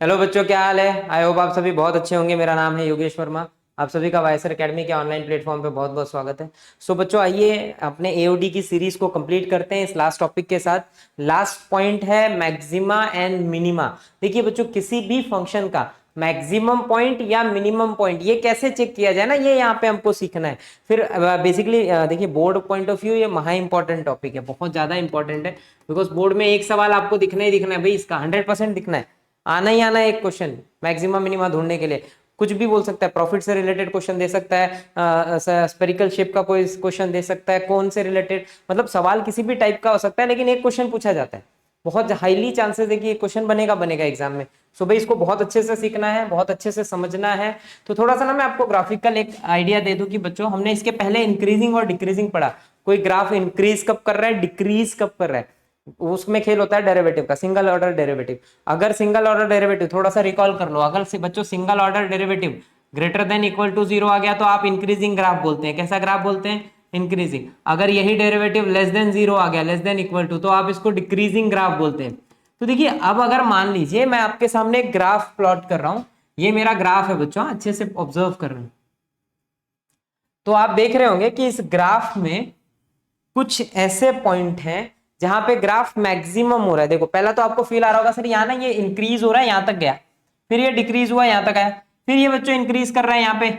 Hello बच्चों, क्या हाल है। आई होप आप सभी बहुत अच्छे होंगे। मेरा नाम है योगेश वर्मा। आप सभी का वाईएसआर एकेडमी के ऑनलाइन प्लेटफॉर्म पे बहुत बहुत स्वागत है। सो बच्चों, आइए अपने एओडी की सीरीज को कंप्लीट करते हैं इस लास्ट टॉपिक के साथ। लास्ट पॉइंट है मैक्सिमा एंड मिनिमा। देखिए बच्चों, किसी भी फंक्शन का मैक्सिमम पॉइंट या मिनिमम पॉइंट ये कैसे चेक किया जाए ना, ये यहाँ पे हमको सीखना है। फिर बेसिकली देखिए, बोर्ड पॉइंट ऑफ व्यू ये महा इंपॉर्टेंट टॉपिक है, बहुत ज्यादा इंपॉर्टेंट है। बिकॉज बोर्ड में एक सवाल आपको दिखना ही दिखना है भाई, इसका 100% दिखना है, आना ही आना है एक क्वेश्चन मैक्सिमम मिनिमा ढूंढने के लिए। कुछ भी बोल सकता है, प्रॉफिट से रिलेटेड क्वेश्चन दे सकता है, स्पेरिकल शेप का कोई क्वेश्चन दे सकता है, कौन से रिलेटेड, मतलब सवाल किसी भी टाइप का हो सकता है, लेकिन एक क्वेश्चन पूछा जाता है। बहुत हाईली चांसेस है कि ये क्वेश्चन बनेगा बनेगा एग्जाम में। सो भाई, इसको बहुत अच्छे से सीखना है, बहुत अच्छे से समझना है। तो थोड़ा सा ना मैं आपको ग्राफिकल एक आइडिया दे दूं कि बच्चों, हमने इसके पहले इंक्रीजिंग और डिक्रीजिंग पढ़ा। कोई ग्राफ इंक्रीज कब कर रहा है, डिक्रीज कब कर रहा है, उसमें खेल होता है डेरिवेटिव का, सिंगल ऑर्डर डेरिवेटिव। अगर सिंगल ऑर्डर डेरिवेटिव थोड़ा सा रिकॉल कर लो, अगर से बच्चों single order derivative greater than equal to 0 आ गया तो आप इंक्रीजिंग ग्राफ बोलते हैं। कैसा ग्राफ बोलते हैं? इंक्रीजिंग। अगर यही डेरिवेटिव लेस देन 0 आ गया, लेस देन इक्वल टू, तो आप इसको डिक्रीजिंग ग्राफ बोलते हैं। तो देखिए, अब अगर मान लीजिए मैं आपके सामने एक ग्राफ प्लॉट कर रहा हूं, ये मेरा ग्राफ है बच्चों, अच्छे से ऑब्जर्व कर रहे हैं तो आप देख रहे होंगे कि इस ग्राफ में कुछ ऐसे पॉइंट हैं जहां पे ग्राफ मैक्सिमम हो रहा है। देखो, पहला तो आपको फील आ रहा होगा सर यहाँ ना ये इंक्रीज हो रहा है, यहां तक गया, फिर ये डिक्रीज हुआ, यहां तक आया, फिर ये बच्चों इंक्रीज कर रहा है यहाँ पे।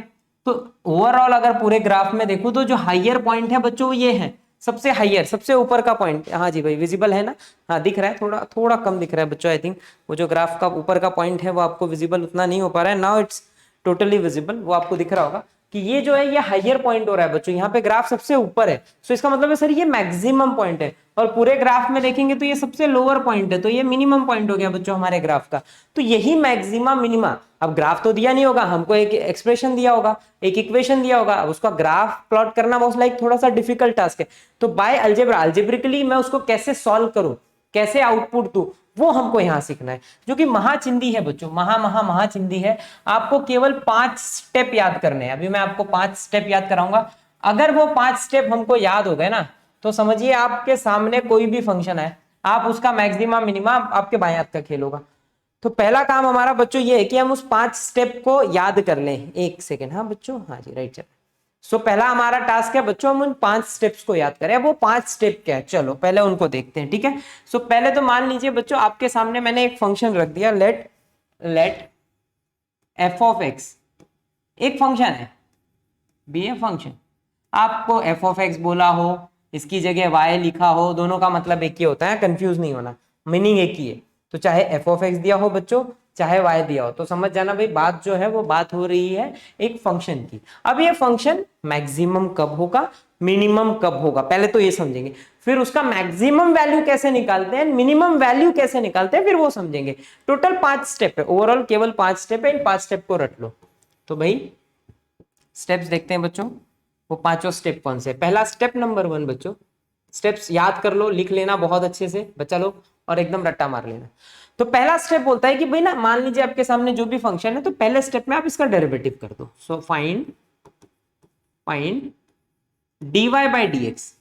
तो ओवरऑल अगर पूरे ग्राफ में देखूं तो जो हाइयर पॉइंट है बच्चों ये है, सबसे हाइयर, सबसे ऊपर का पॉइंट। हाँ जी भाई, विजिबल है ना? हाँ दिख रहा है, थोड़ा थोड़ा कम दिख रहा है बच्चों। आई थिंक वो जो ग्राफ का ऊपर का पॉइंट है वो आपको विजिबल उतना नहीं हो पा रहा है। नाउ इट्स टोटली विजिबल, वो आपको दिख रहा होगा कि ये जो है ये हाइयर पॉइंट हो रहा है बच्चों, यहाँ पे ग्राफ सबसे ऊपर है। सो इसका मतलब है सर ये मैक्सिमम पॉइंट है। और पूरे ग्राफ में देखेंगे तो ये सबसे लोअर पॉइंट है, तो ये मिनिमम पॉइंट हो गया बच्चों हमारे ग्राफ का। तो यही मैक्सिमा मिनिमा। अब ग्राफ तो दिया नहीं होगा हमको, एक एक्सप्रेशन दिया होगा, एक इक्वेशन दिया होगा, अब उसका ग्राफ प्लॉट करना बहुत लाइक थोड़ा सा डिफिकल्ट टास्क है। तो बाय अलजेब्रा, अल्जेब्रिकली मैं उसको कैसे सॉल्व करूं, कैसे आउटपुट दूं, वो हमको यहां सीखना है, जो कि महाचिंदी है बच्चों, महाचिंदी है। आपको केवल 5 स्टेप याद करने हैं। अभी मैं आपको 5 स्टेप याद कराऊंगा। अगर वो 5 स्टेप हमको याद हो गए ना, तो समझिए आपके सामने कोई भी फंक्शन है, आप उसका मैक्सिमा मिनिमा, आपके बाएं हाथ का खेल होगा। तो पहला काम हमारा बच्चों ये है कि हम उस 5 स्टेप को याद कर लें। एक सेकेंड, हाँ बच्चों, हाँ जी राइट। चल, सो पहला हमारा टास्क है बच्चों, हम उन 5 स्टेप्स को याद करें। अब वो 5 स्टेप क्या है, चलो पहले उनको देखते हैं, ठीक है। सो पहले तो मान लीजिए बच्चों, आपके सामने मैंने एक फंक्शन रख दिया, let let F of X. एक फंक्शन है, बी ए फंक्शन। आपको एफ ऑफ एक्स बोला हो, इसकी जगह वाई लिखा हो, दोनों का मतलब एक ही होता है, कंफ्यूज नहीं होना, मीनिंग एक ही है। तो चाहे एफ ऑफ एक्स दिया हो बच्चों, चाहे वाई दिया हो, तो समझ जाना भाई, बात जो है वो बात हो रही है एक फंक्शन की। अब ये फंक्शन मैक्सिमम कब होगा, मिनिमम कब होगा, पहले तो ये समझेंगे। फिर उसका मैक्सिमम वैल्यू कैसे निकालते हैं, मिनिमम वैल्यू कैसे निकालते हैं, फिर वो समझेंगे। टोटल 5 स्टेप है, ओवरऑल केवल 5 स्टेप है। इन 5 स्टेप को रट लो। तो भाई स्टेप्स देखते हैं बच्चों, वो पांचों स्टेप कौन से। पहला स्टेप नंबर 1 बच्चों, स्टेप्स याद कर लो, लिख लेना बहुत अच्छे से बच्चा लोग, और एकदम रट्टा मार लेना। तो पहला स्टेप बोलता है कि भाई ना, मान लीजिए आपके सामने जो भी फंक्शन है, तो पहले स्टेप में आप इसका डेरिवेटिव कर दो। So find find dy by D x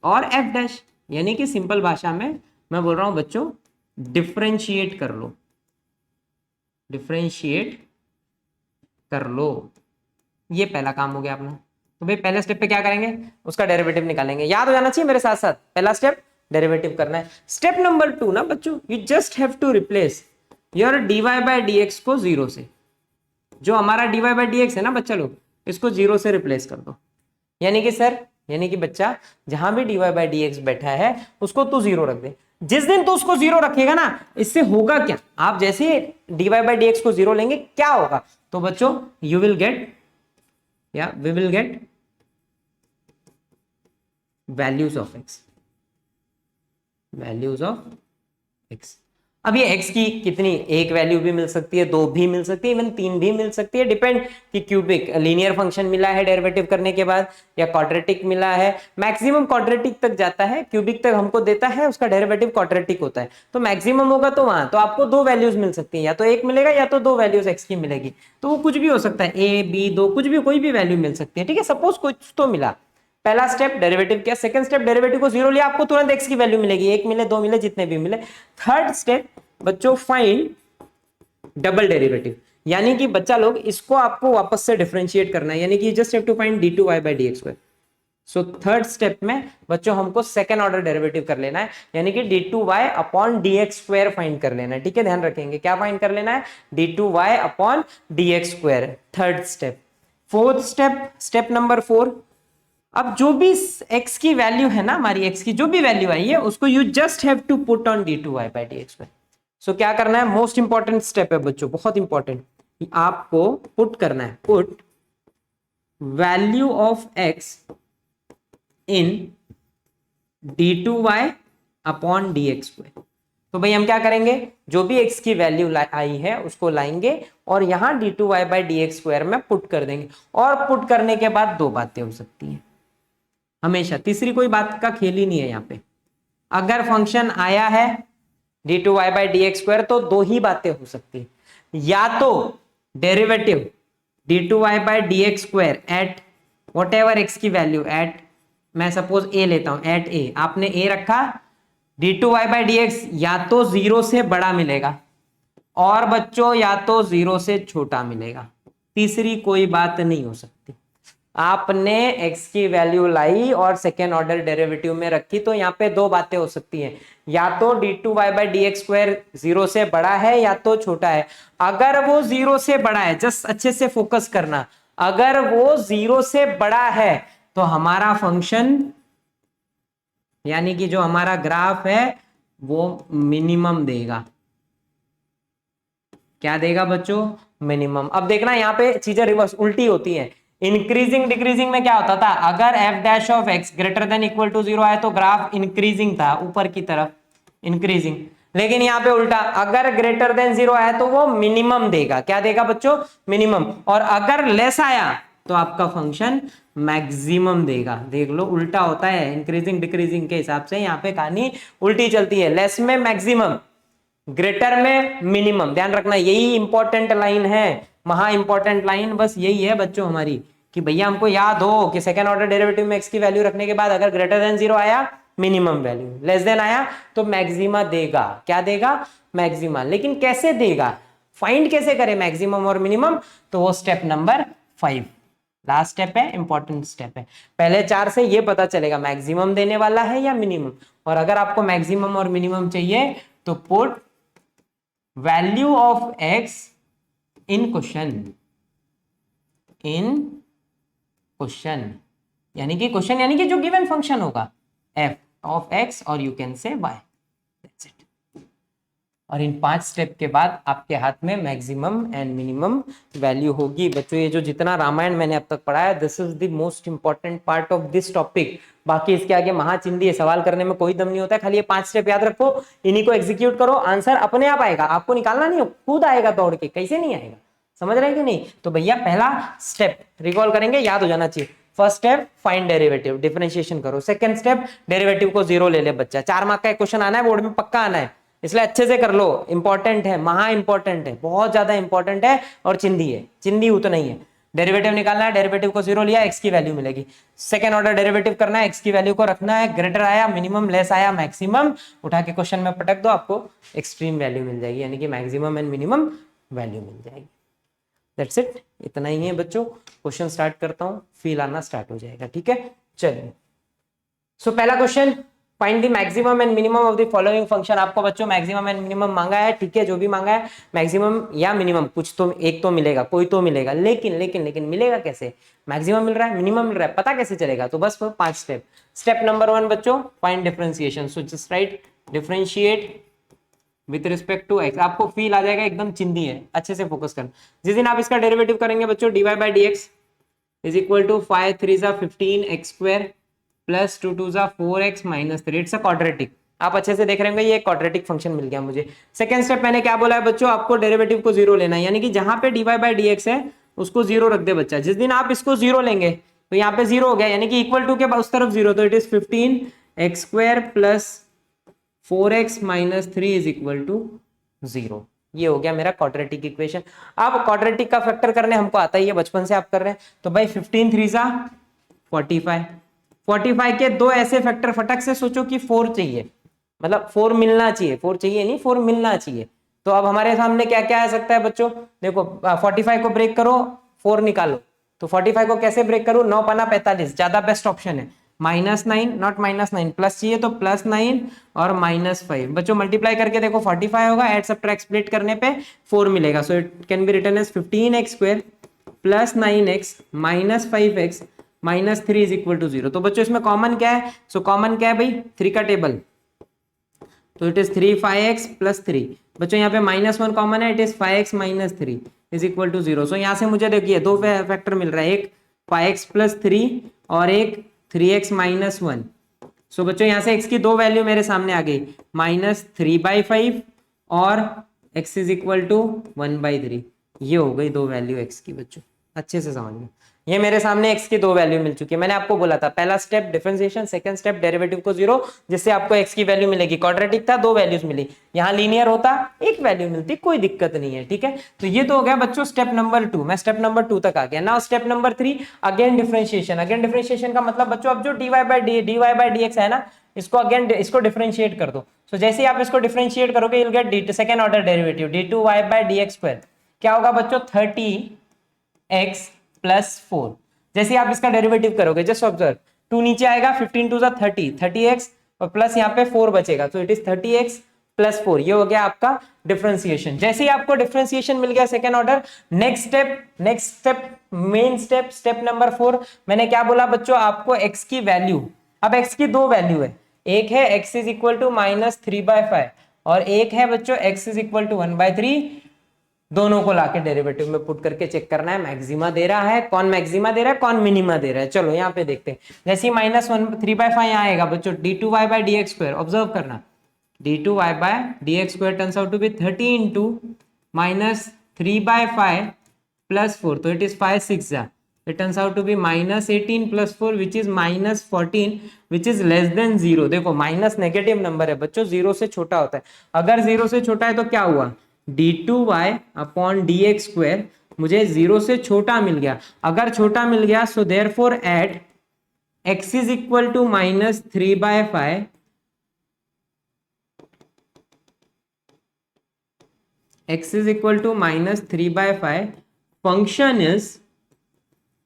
और एफ डैश, यानी कि सिंपल भाषा में मैं बोल रहा हूं बच्चों, डिफरेंशिएट कर लो, डिफरेंशिएट कर लो। ये पहला काम हो गया अपना। तो भाई पहले स्टेप पे क्या करेंगे, उसका डेरिवेटिव निकालेंगे। याद हो जाना चाहिए मेरे साथ साथ, पहला स्टेप डेरिवेटिव करना है। स्टेप नंबर 2 ना बच्चों, you just have to replace your dy by D X को 0 से। जो हमारा dy बाई डी एक्स है ना बच्चा लोग, इसको 0 से रिप्लेस कर दो। यानी कि सर, यानी कि बच्चा, जहां भी dy बाई डी एक्स बैठा है उसको तू 0 रख दे। जिस दिन तू उसको 0 रखेगा ना, इससे होगा क्या, आप जैसे dy बाई डी एक्स को 0 लेंगे क्या होगा, तो बच्चों यू विल गेट, या we will get values of X, values of X. अब ये x की कितनी, एक वैल्यू भी मिल सकती है, 2 भी मिल सकती है, इवन 3 भी मिल सकती है, डिपेंड कि क्यूबिक लीनियर फंक्शन मिला है डेरिवेटिव करने के बाद, या क्वाड्रेटिक मिला है। मैक्सिमम क्वाड्रेटिक तक जाता है, क्यूबिक तक हमको देता है, उसका डेरिवेटिव क्वाड्रेटिक होता है। तो मैक्सिमम होगा तो वहां तो आपको 2 वैल्यूज मिल सकती है, या तो 1 मिलेगा या तो 2 वैल्यूज x की मिलेगी। तो वो कुछ भी हो सकता है, a b 2, कुछ भी, कोई भी वैल्यू मिल सकती है, ठीक है। सपोज कुछ तो मिला। पहला स्टेप डेरिवेटिव किया, सेकंड स्टेप डेरिवेटिव को 0 लिया, आपको तुरंत x की वैल्यू मिलेगी, 1 मिले 2 मिले जितने भी मिले। थर्ड स्टेप बच्चों, फाइंड डबल डेरिवेटिव, यानी कि बच्चा लोग इसको आपको वापस से डिफरेंशिएट करना है, यानी कि just have to find d2y by dx²। सो थर्ड स्टेप में बच्चों हमको सेकेंड ऑर्डर डेरिवेटिव कर लेना है, यानी कि d2y अपॉन dx² फाइंड कर लेना है। ठीक है, ध्यान रखेंगे क्या फाइंड कर लेना है, d2y upon dx²। Third step. Fourth step, step number 4, अब जो भी x की वैल्यू है ना, हमारी x की जो भी वैल्यू आई है उसको you just have to put on d2y by dx²। सो क्या करना है, मोस्ट इंपॉर्टेंट स्टेप है बच्चों, बहुत इंपॉर्टेंट, आपको पुट करना है, put value of x in d2y upon dx²। तो भाई हम क्या करेंगे, जो भी x की वैल्यू आई है उसको लाएंगे और यहां d2y by dx² में पुट कर देंगे। और पुट करने के बाद दो बातें हो सकती हैं हमेशा, तीसरी कोई बात का खेल ही नहीं है यहाँ पे। अगर फंक्शन आया है d2y by dx² तो दो ही बातें हो सकती है, या तो derivative d2y by dx² at whatever X की वैल्यू, एट मैं सपोज a लेता हूं, एट a, आपने a रखा, d2y by dx या तो 0 से बड़ा मिलेगा और बच्चों या तो 0 से छोटा मिलेगा, तीसरी कोई बात नहीं हो सकती। आपने x की वैल्यू लाई और सेकेंड ऑर्डर डेरिवेटिव में रखी, तो यहाँ पे दो बातें हो सकती हैं, या तो d2y by dx² 0 से बड़ा है या तो छोटा है। अगर वो 0 से बड़ा है, जस्ट अच्छे से फोकस करना, अगर वो 0 से बड़ा है तो हमारा फंक्शन यानी कि जो हमारा ग्राफ है वो मिनिमम देगा। क्या देगा बच्चों, मिनिमम। अब देखना यहाँ पे चीजें रिवर्स उल्टी होती हैं, इंक्रीजिंग डिक्रीजिंग में क्या होता था, अगर f dash of x greater than equal to 0 आए तो ग्राफ इंक्रीजिंग था, ऊपर की तरफ इंक्रीजिंग। लेकिन यहाँ पे उल्टा, अगर ग्रेटर देन 0 आया तो वो मिनिमम देगा। क्या देगा बच्चों, मिनिमम। और अगर लेस आया तो आपका फंक्शन मैक्सिमम देगा। देख लो उल्टा होता है, इंक्रीजिंग डिक्रीजिंग के हिसाब से यहाँ पे कहानी उल्टी चलती है, लेस में मैक्सिमम, ग्रेटर में मिनिमम। ध्यान रखना, यही इंपॉर्टेंट लाइन है, महा इंपॉर्टेंट लाइन बस यही है बच्चों हमारी, कि भैया हमको याद हो कि सेकेंड ऑर्डर डेरिवेटिव में x की वैल्यू रखने के बाद अगर ग्रेटर देन 0 आया मिनिमम वैल्यू, लेस देन आया तो मैक्सिमा देगा। क्या देगा, मैक्सिमा। लेकिन कैसे देगा, फाइंड कैसे करें मैक्सिमम और मिनिमम, तो वो स्टेप नंबर 5 लास्ट स्टेप है, इंपॉर्टेंट स्टेप है। पहले 4 से ये पता चलेगा मैक्सिमम देने वाला है या मिनिमम। और अगर आपको मैक्सिमम और मिनिमम चाहिए तो put value of x in question, in question यानी कि क्वेश्चन यानी कि जो गिवन फंक्शन होगा f ऑफ x और you can say y, that's it. और इन 5 स्टेप के बाद आपके हाथ में मैक्सिमम एंड मिनिमम वैल्यू होगी। बच्चों ये जो जितना रामायण मैंने अब तक पढ़ाया, this is the most important part of this topic. बाकी इसके आगे महाचिंदी है, सवाल करने में कोई दम नहीं होता है। खाली ये 5 स्टेप याद रखो, इन्हीं को एग्जीक्यूट करो, आंसर अपने आप आएगा, आपको निकालना नहीं हो, खुद आएगा दौड़ के। कैसे नहीं आएगा, समझ रहे हैं कि नहीं। तो भैया पहला स्टेप रिकॉल करेंगे, याद हो जाना चाहिए। First step find derivative, differentiation करो। सेकंड स्टेप डेरिवेटिव को 0 ले ले बच्चा। 4 मार्क का क्वेश्चन आना है, बोर्ड में पक्का आना है, इसलिए अच्छे से कर लो। इंपॉर्टेंट है, महा इंपॉर्टेंट है, बहुत ज्यादा इंपॉर्टेंट है। और चिंदी है, चिंदी उतना ही है। डेरिवेटिव निकालना है, डेरिवेटिव को 0 लिया, x की वैल्यू मिलेगी। सेकंड ऑर्डर डेरिवेटिव करना है, x की वैल्यू को रखना है, ग्रेटर आया मिनिमम, लेस आया मैक्सिमम, उठा के क्वेश्चन में पटक दो, आपको एक्सट्रीम वैल्यू मिल जाएगी, यानी कि मैक्सिमम एंड मिनिमम वैल्यू मिल जाएगी। दैट्स इट, इतना ही है बच्चों। क्वेश्चन स्टार्ट करता हूँ, फील आना स्टार्ट हो जाएगा, ठीक है। चलिए, सो पहला question, find the maximum and minimum of the following function. आपको बच्चों मैक्सिमम एंड मिनिमम मांगा है, ठीक है, जो भी मांगा है मैक्सिमम या मिनिमम, कुछ तो एक तो मिलेगा, कोई तो मिलेगा। लेकिन लेकिन लेकिन मिलेगा कैसे, मैक्सिमम मिल रहा है, मिनिमम मिल रहा है, पता कैसे चलेगा। तो बस 5 स्टेप। स्टेप नंबर 1 बच्चों, find differentiation. So just write differentiate with respect to x। आपको फील आ जाएगा, एकदम चिंदी है, अच्छे से फोकस करना। जिस दिन आप इसका डेरिवेटिव करेंगे बच्चों, dy by dx is equal to 5 3 15 x square plus 2 2 4x minus 3। It's a quadratic. आप अच्छे से देख रहे होंगे, ये क्वाड्रेटिक फंक्शन मिल गया मुझे। सेकंड स्टेप मैंने क्या बोला है बच्चों, आपको डेरिवेटिव को 0 लेना है, यानी कि जहां पे dy by dx है उसको 0 रख दे बच्चा। जिस दिन आप इसको 0 लेंगे तो यहाँ पे 0 हो गया, यानी कि इक्वल टू के उस तरफ 0, तो it is 15 x square plus 4x minus 3 is equal to 0। ये हो गया मेरा क्वाड्रेटिक इक्वेशन। अब क्वाड्रेटिक का फैक्टर करने हमको आता ही है, बचपन से आप कर रहे हैं। तो भाई 15 3 45, 45 के दो ऐसे फैक्टर, फटक से सोचो कि 4 चाहिए, मतलब 4 मिलना चाहिए, 4 चाहिए नहीं, 4 मिलना चाहिए। तो अब हमारे सामने क्या क्या आ सकता है बच्चों, देखो 45 को ब्रेक करो, 4 निकालो, तो 45 को कैसे ब्रेक करूं, 9 पना 45 ज्यादा बेस्ट ऑप्शन है, -9 नॉट -9 प्लस चाहिए तो +9 और -5 बच्चों मल्टीप्लाई करके देखो 45 होगा, एड सब्ट्रैक्ट स्प्लिट करने पे 4 मिलेगा, so it can be written as 15x² plus 9x minus 5x minus 3 is equal to 0। तो बच्चों इसमें कॉमन क्या है, सो कॉमन क्या है भाई, 3 का टेबल, तो इट इज 3 5x प्लस 3, बच्चों यहाँ पे -1 कॉमन है, it is 5x minus 3 is equal to 0। सो यहाँ से मुझे देखिए दो फैक्टर मिल रहा है, एक 5x प्लस 3 और एक 3x माइनस 1। सो बच्चों यहाँ से x की दो वैल्यू मेरे सामने आ गई, -3/5 और x इज इक्वल टू 1/3, ये हो गई दो वैल्यू x की बच्चों, अच्छे से समझ में, ये मेरे सामने x की दो वैल्यू मिल चुकी है। मैंने आपको बोला था पहला step differentiation, second step derivative को 0, जिससे आपको x की वैल्यू मिलेगी, क्वाड्रेटिक था दो वैल्यूज मिली, यहाँ लीनियर होता एक वैल्यू मिलती, कोई दिक्कत नहीं है, ठीक है। तो ये तो हो गया बच्चों स्टेप नंबर 2, मैं स्टेप नंबर 2 तक आ गया। Now step number 3 again differentiation. Again differentiation का मतलब बच्चों अब जो dy/dx है ना, इसको अगेन इसको डिफरेंशिएट कर दो। सो जैसे ही आप इसको डिफरेंशिएट करोगे you'll get second order derivative d2y/dx², क्या होगा बच्चों 30x प्लस 4। जैसे ही आप इसका डेरिवेटिव करोगे जस्ट ऑब्जर्व, 2 नीचे आएगा, 15 टू 30 30x और प्लस यहाँ पे 4 बचेगा, तो इट इज 30x प्लस 4, ये हो गया आपका डिफरेंशिएशन। जैसे ही आपको डिफरेंशिएशन मिल गया second order, next step main step, step number 4, मैंने क्या बोला बच्चों आपको x की वैल्यू, अब x की दो वैल्यू है, एक है x इज इक्वल टू -3/5 और एक है बच्चों x इज इक्वल टू 1/3, दोनों को लाके डेरिवेटिव में पुट करके चेक करना है मैक्सिमा दे रहा है, कौन मैक्सिमा दे रहा है, कौन मिनिमा दे रहा है। चलो यहाँ पे देखते हैं, जैसे -3/5 यहाँ आएगा बच्चों d2y/dx², ऑब्जर्व करना, d2y/dx² turns out to be 30 into -3/5 plus 4, तो इट इज 5 6 जा, it turns out to be -18 plus 4 which is -14 which is less than 0। देखो माइनस नेगेटिव नंबर है बच्चों, 0 से छोटा होता है, अगर 0 से छोटा है तो क्या हुआ, d2y/dx², मुझे 0 से छोटा मिल गया, अगर छोटा मिल गया so therefore at x is equal to -3/5 x is equal to -3/5 function is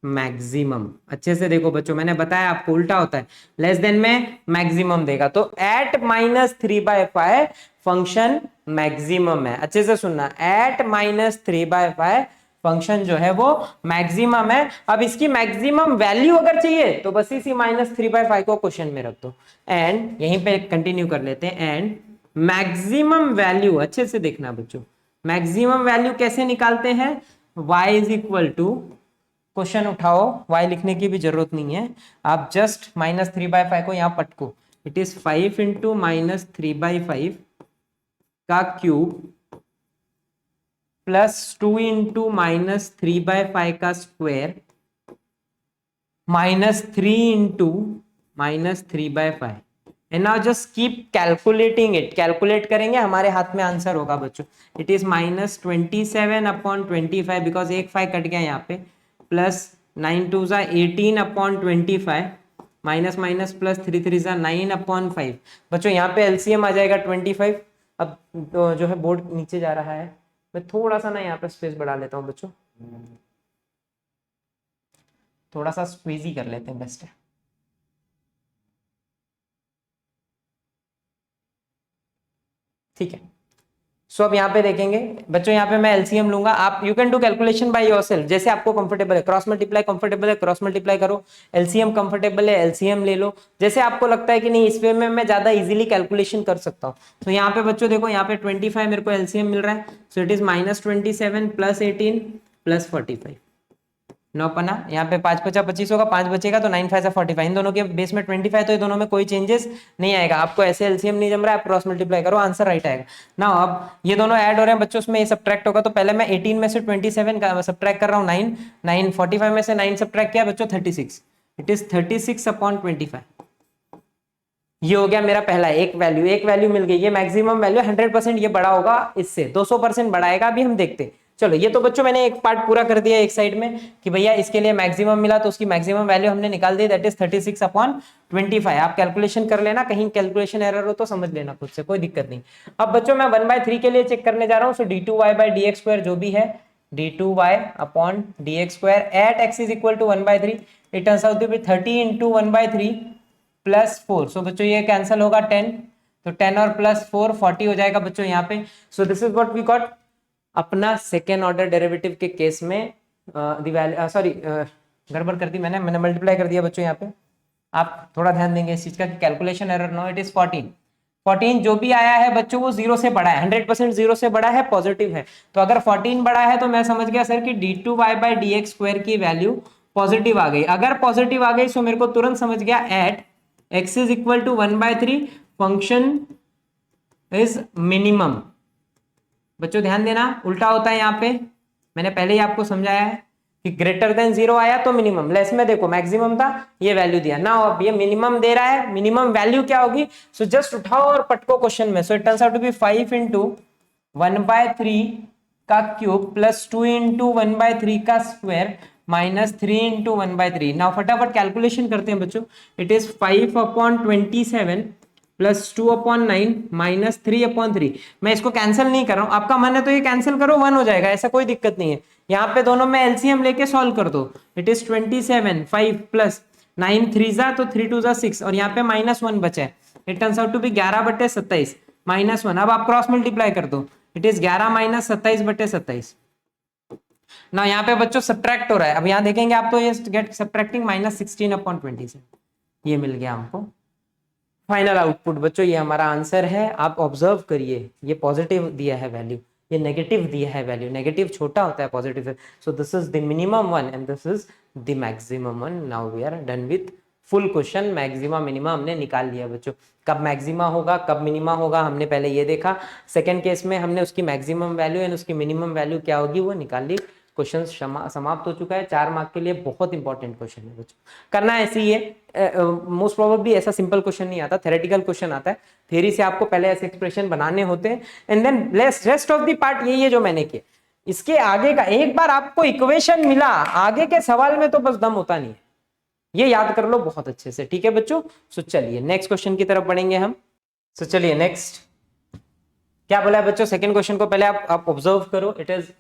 maximum. अच्छे से देखो बच्चों, मैंने बताया आपको उल्टा होता है, लेस देन में मैक्सिमम देगा, तो एट -3/5 फंक्शन मैक्सिमम है। अच्छे से सुनना, एट -3/5 फंक्शन जो है वो मैक्सिमम है। अब इसकी मैक्सिमम वैल्यू अगर चाहिए तो बस इसी -3/5 को क्वेश्चन में रख दो, एंड यहीं पे कंटिन्यू कर लेते हैं, एंड मैक्सिमम वैल्यू, अच्छे से देखना बच्चों, मैक्सिमम वैल्यू कैसे निकालते हैं, y is equal to, question उठाओ, y लिखने की भी जरूरत नहीं है, आप जस्ट -3/5 को यहाँ पटको, इट इज 5 इंटू -3/5 का क्यूब प्लस 2 इंटू -3/5 का square -3 into -3/5, and now just keep calculating it, calculate करेंगे हमारे हाथ में आंसर होगा बच्चों, इट इज -27/25 बिकॉज एक 5 कट गया यहाँ पे, प्लस 9 2 ज़ा 18/25 माइनस माइनस प्लस 3 3 ज़ा 9/5 बच्चों, यहाँ पे एलसीएम आ जाएगा 25। अब तो जो है बोर्ड नीचे जा रहा है, मैं थोड़ा सा ना यहाँ पे स्पेस बढ़ा लेता हूँ बच्चों, थोड़ा सा स्क्वीज ही कर लेते हैं, बेस्ट है। ठीक है, सो अब यहाँ पे देखेंगे बच्चों, यहाँ पे मैं एलसीएम लूंगा, आप you can do calculation by yourself, जैसे आपको कंफर्टेबल है, क्रॉस मल्टीप्लाई कंफर्टेबल है क्रॉस मल्टीप्लाई करो, एलसीएम कंफर्टेबल है एलसीएम ले लो, जैसे आपको लगता है कि नहीं इस वे में मैं ज्यादा इजीली कैलकुलेशन कर सकता हूँ। तो यहाँ पे बच्चों देखो, यहाँ पे 25 मेरे को एलसीएम मिल रहा है, सो इट इज -27 प्लस 18 प्लस 45, 9 पना, यहाँ पे 5 5 25 होगा, 5 बचेगा तो 9 5 45, इन दोनों के बेस में 25, तो ये दोनों में कोई चेंजेस नहीं आएगा। आपको ऐसे एलसीएम नहीं जम रहा है, आप क्रॉस मल्टीप्लाई करो, आंसर राइट आएगा ना। अब ये दोनों ऐड हो रहे हैं बच्चों, उसमें ये सब्ट्रैक्ट होगा, तो पहले मैं 18 में से 27 का सब्ट्रैक्ट कर रहा हूँ, 9 45 में से 9 सब्ट्रैक्ट किया बच्चों 36, इट इज 36/25, ये हो गया मेरा पहला एक वैल्यू मिल गई, ये मैक्सिमम वैल्यू 100%, ये बड़ा होगा इससे 200% बढ़ाएगा, अभी हम देखते हैं। चलो ये तो बच्चों मैंने एक पार्ट पूरा कर दिया एक साइड में कि भैया इसके लिए मैक्सिमम मिला तो उसकी मैक्सिमम वैल्यू हमने निकाल दी, दैट इज 36/25। आप कैलकुलेशन कर लेना, कहीं कैलकुलेशन एरर हो तो समझ लेना खुद से, कोई दिक्कत नहीं। अब बच्चों मैं 1/3 के लिए चेक करने जा रहा हूँ। सो d2y/dx² जो भी है d2y/dx² at x is equal to 1/3, it turns out to be 30 × 1/3 plus 4। सो बच्चों ये कैंसिल होगा 10, तो 10 और प्लस 4 40 हो जाएगा बच्चों यहाँ पे। So this is what we got अपना सेकेंड ऑर्डर डेरिवेटिव के केस में। सॉरी गड़बड़ कर दी मैंने मल्टीप्लाई कर दिया बच्चों यहाँ पे। आप थोड़ा ध्यान देंगे इस चीज का कि calculation error no, it is 14 जो भी आया है बच्चों वो 0 से बड़ा है, 100% 0 से बड़ा है, पॉजिटिव है। तो अगर 14 बड़ा है तो मैं समझ गया सर कि d2y/dx² की वैल्यू पॉजिटिव आ गई। अगर पॉजिटिव आ गई तो मेरे को तुरंत समझ गया at x is equal to 1/3 function is minimum. बच्चों ध्यान देना, उल्टा होता है यहाँ पे, मैंने पहले ही आपको समझाया है कि ग्रेटर देन 0 आया तो मिनिमम, लेस में देखो मैक्सिमम था, ये वैल्यू दिया ना, अब ये मिनिमम दे रहा है, मिनिमम वैल्यू क्या होगी। सो जस्ट उठाओ और पटको क्वेश्चन में। So it turns out to be 5 × 1/3 का क्यूब प्लस 2 × 1/3 का स्क्वायर माइनस 3 × 1/3। नाउ फटाफट कैलकुलेशन करते हैं बच्चों। It is 5/27 plus 2/9 minus 3/3। मैं इसको कैंसिल नहीं कर रहा हूं, आपका मन है तो ये कैंसिल करो, 1 हो जाएगा, ऐसा कोई दिक्कत नहीं है। यहाँ पे दोनों में एलसीएम लेके सॉल्व कर दो। इट इज 27, 5 प्लस 9 3 जा तो 3 2 जा 6 और यहाँ पे -1 बचा है। It turns out to be 11/27 -1। अब आप क्रॉस मल्टीप्लाई कर दो, इट इज 11 - 27/27। ना यहाँ पे बच्चों सब्ट्रैक्ट हो रहा है, अब यहाँ देखेंगे आप तो ये गेट सब्ट्रैक्टिंग -16/20 से ये मिल गया हमको फाइनल आउटपुट। बच्चों ये हमारा आंसर है, आप ऑब्जर्व करिए, ये पॉजिटिव दिया है वैल्यू, ये नेगेटिव दिया है वैल्यू, नेगेटिव छोटा होता है पॉजिटिव से। So this is the minimum one and this is the maximum one. Now we are done with full question. Maxima minima हमने निकाल लिया बच्चों। कब मैक्सिमा होगा कब मिनिमा होगा हमने पहले ये देखा। सेकेंड केस में हमने उसकी मैक्सिमम वैल्यू एंड उसकी मिनिमम वैल्यू क्या होगी वो निकाल ली। क्वेश्चन समाप्त हो चुका है। 4 मार्क के लिए बहुत इंपॉर्टेंट क्वेश्चन है बच्चों, करना ऐसे ही है। मोस्ट प्रोबेबली ऐसा सिंपल क्वेश्चन नहीं आता, थ्योरेटिकल क्वेश्चन आता है। थ्योरी से आपको पहले ऐसे एक्सप्रेशन बनाने होते हैं and then rest of the part यही है जो मैंने किया। इसके आगे का एक बार आपको इक्वेशन मिला, आगे के सवाल में तो बस दम होता नहीं है, ये याद कर लो बहुत अच्छे से, ठीक है बच्चों। सो चलिए नेक्स्ट क्वेश्चन की तरफ बढ़ेंगे हम। सो चलिए नेक्स्ट क्या बोला है बच्चों, सेकंड क्वेश्चन को पहले आप ऑब्जर्व करो। It is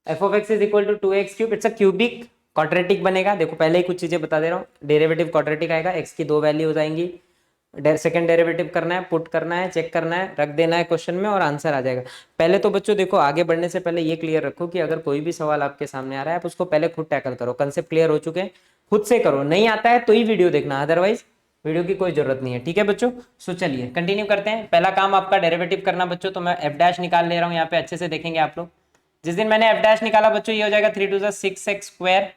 f of x is equal to 2x³। It's a cubic quadratic बनेगा। देखो पहले ही कुछ चीजें बता दे रहा हूँ, डेरिवेटिव क्वाड्रेटिक आएगा, x की 2 वैल्यू हो जाएंगी, सेकंड डेरिवेटिव करना है, पुट करना है, चेक करना है, रख देना है क्वेश्चन में और आंसर आ जाएगा। पहले तो बच्चों देखो आगे बढ़ने से पहले ये क्लियर रखो कि अगर कोई भी सवाल आपके सामने आ रहा है आप उसको पहले खुद टैकल करो। कंसेप्ट क्लियर हो चुके हैं, खुद से करो, नहीं आता है तो ही वीडियो देखना, अदरवाइज वीडियो की कोई जरूरत नहीं है, ठीक है बच्चों। सो चलिए कंटिन्यू करते हैं। पहला काम आपका डेरिवेटिव करना बच्चों, तो मैं f' निकाल ले रहा हूँ यहाँ पे, अच्छे से देखेंगे आप लोग। जिस दिन मैंने f' निकाला बच्चों ये हो जाएगा 3 2 6x²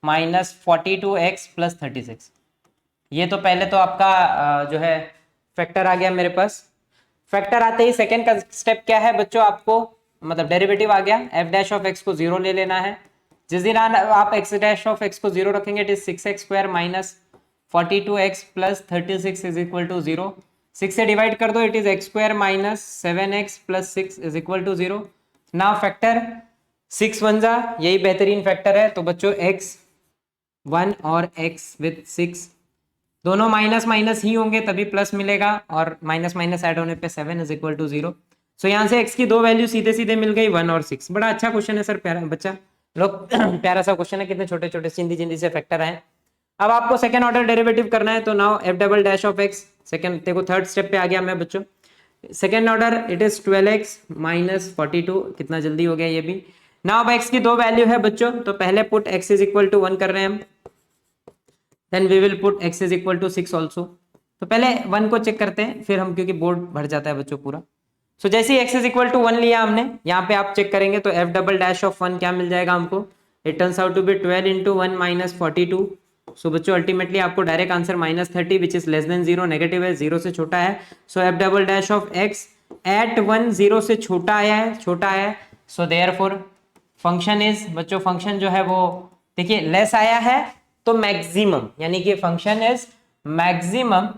माइनस 42x प्लस 36। ये तो पहले तो आपका जो है फैक्टर आ गया मेरे पास। फैक्टर आते ही सेकंड का स्टेप क्या है बच्चों, आपको मतलब डेरिवेटिव आ गया, f' ऑफ x को 0 ले लेना है। जिस दिन आप x' ऑफ x को 0 रखेंगे it is 6x² minus 42x plus 36 is equal to 0। 6 से डिवाइड कर दो, it is x² minus 7x plus 6 is equal to 0। Now factor 6 1 जा, यही बेहतरीन फैक्टर है। तो बच्चों x1 और x विथ 6 दोनों माइनस माइनस ही होंगे तभी प्लस मिलेगा, और माइनस माइनस ऐड होने पे 7 इज इक्वल टू 0। सो यहाँ से x की 2 वैल्यू सीधे सीधे मिल गई 1 और 6। बड़ा अच्छा क्वेश्चन है सर, प्यारा बच्चा लोग प्यारा सा क्वेश्चन है, कितने छोटे छोटे चिंदी चिंदी से फैक्टर आए। अब आपको सेकंड ऑर्डर डेरिवेटिव करना है, तो now f' of x, second देखो थर्ड स्टेप पे आ गया मैं बच्चों। Second order it is 12x minus 42, कितना जल्दी हो गया ये भी। नाउ अब x की 2 वैल्यू है बच्चों, तो पहले put x is equal to 1 कर रहे हैं हम, then we will put x is equal to 6 also. तो पहले 1 को चेक करते हैं फिर हम, क्योंकि बोर्ड भर जाता है बच्चों पूरा। सो जैसे ही x इज इक्वल टू 1 लिया हमने, यहाँ पे आप चेक करेंगे तो f' ऑफ 1 क्या मिल जाएगा हमको, it turns out to be 12 × 1 minus 42। So बच्चों अल्टीमेटली आपको direct answer -30 which is less than 0, negative है, 0 से छोटा है। सो f' ऑफ x एट 1 0 से छोटा आया है, छोटा आया है। सो देयरफॉर फंक्शन इज बच्चों, फंक्शन जो है वो देखिए लेस आया है तो मैक्सिमम, यानी कि function is maximum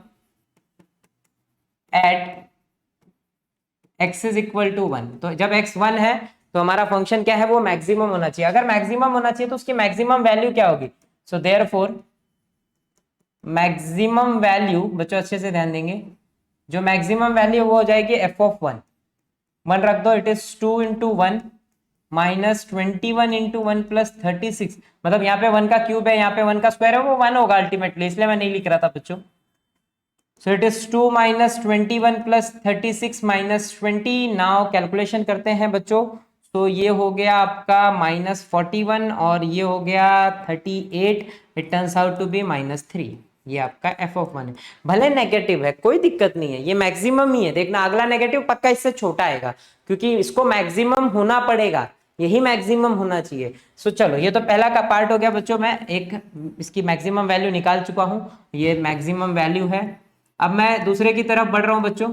at x is equal to 1। तो जब x 1 है तो हमारा फंक्शन क्या है, वो मैक्सिमम होना चाहिए। अगर मैक्सिमम होना चाहिए तो उसकी मैक्सिमम वैल्यू क्या होगी? सो देयरफॉर मैक्सिमम वैल्यू, बच्चों अच्छे से ध्यान देंगे, जो मैक्सिमम वैल्यू वो हो जाएगी एफ ऑफ वन। वन रख दो, it is 2 into one minus 21 into one plus 36, मतलब यहाँ पे वन का क्यूब है, यहाँ पे वन का स्क्वायर है, वो वन होगा अल्टीमेटली, इसलिए मैं नहीं लिख रहा था बच्चों। सो it is 2 minus 21 plus 36 minus 20। Now calculation करते हैं बच्चों। तो ये हो गया आपका -41 और ये हो गया 38। It turns out to be -3। ये आपका एफ ऑफ वन है। भले नेगेटिव है कोई दिक्कत नहीं है, ये मैक्सिमम ही है। देखना अगला नेगेटिव पक्का इससे छोटा आएगा, क्योंकि इसको मैक्सिमम होना पड़ेगा, यही मैक्सिमम होना चाहिए। सो चलो, ये तो पहला का पार्ट हो गया बच्चों। मैं एक इसकी मैक्सिमम वैल्यू निकाल चुका हूं, ये मैक्सिमम वैल्यू है। अब मैं दूसरे की तरफ बढ़ रहा हूं बच्चों।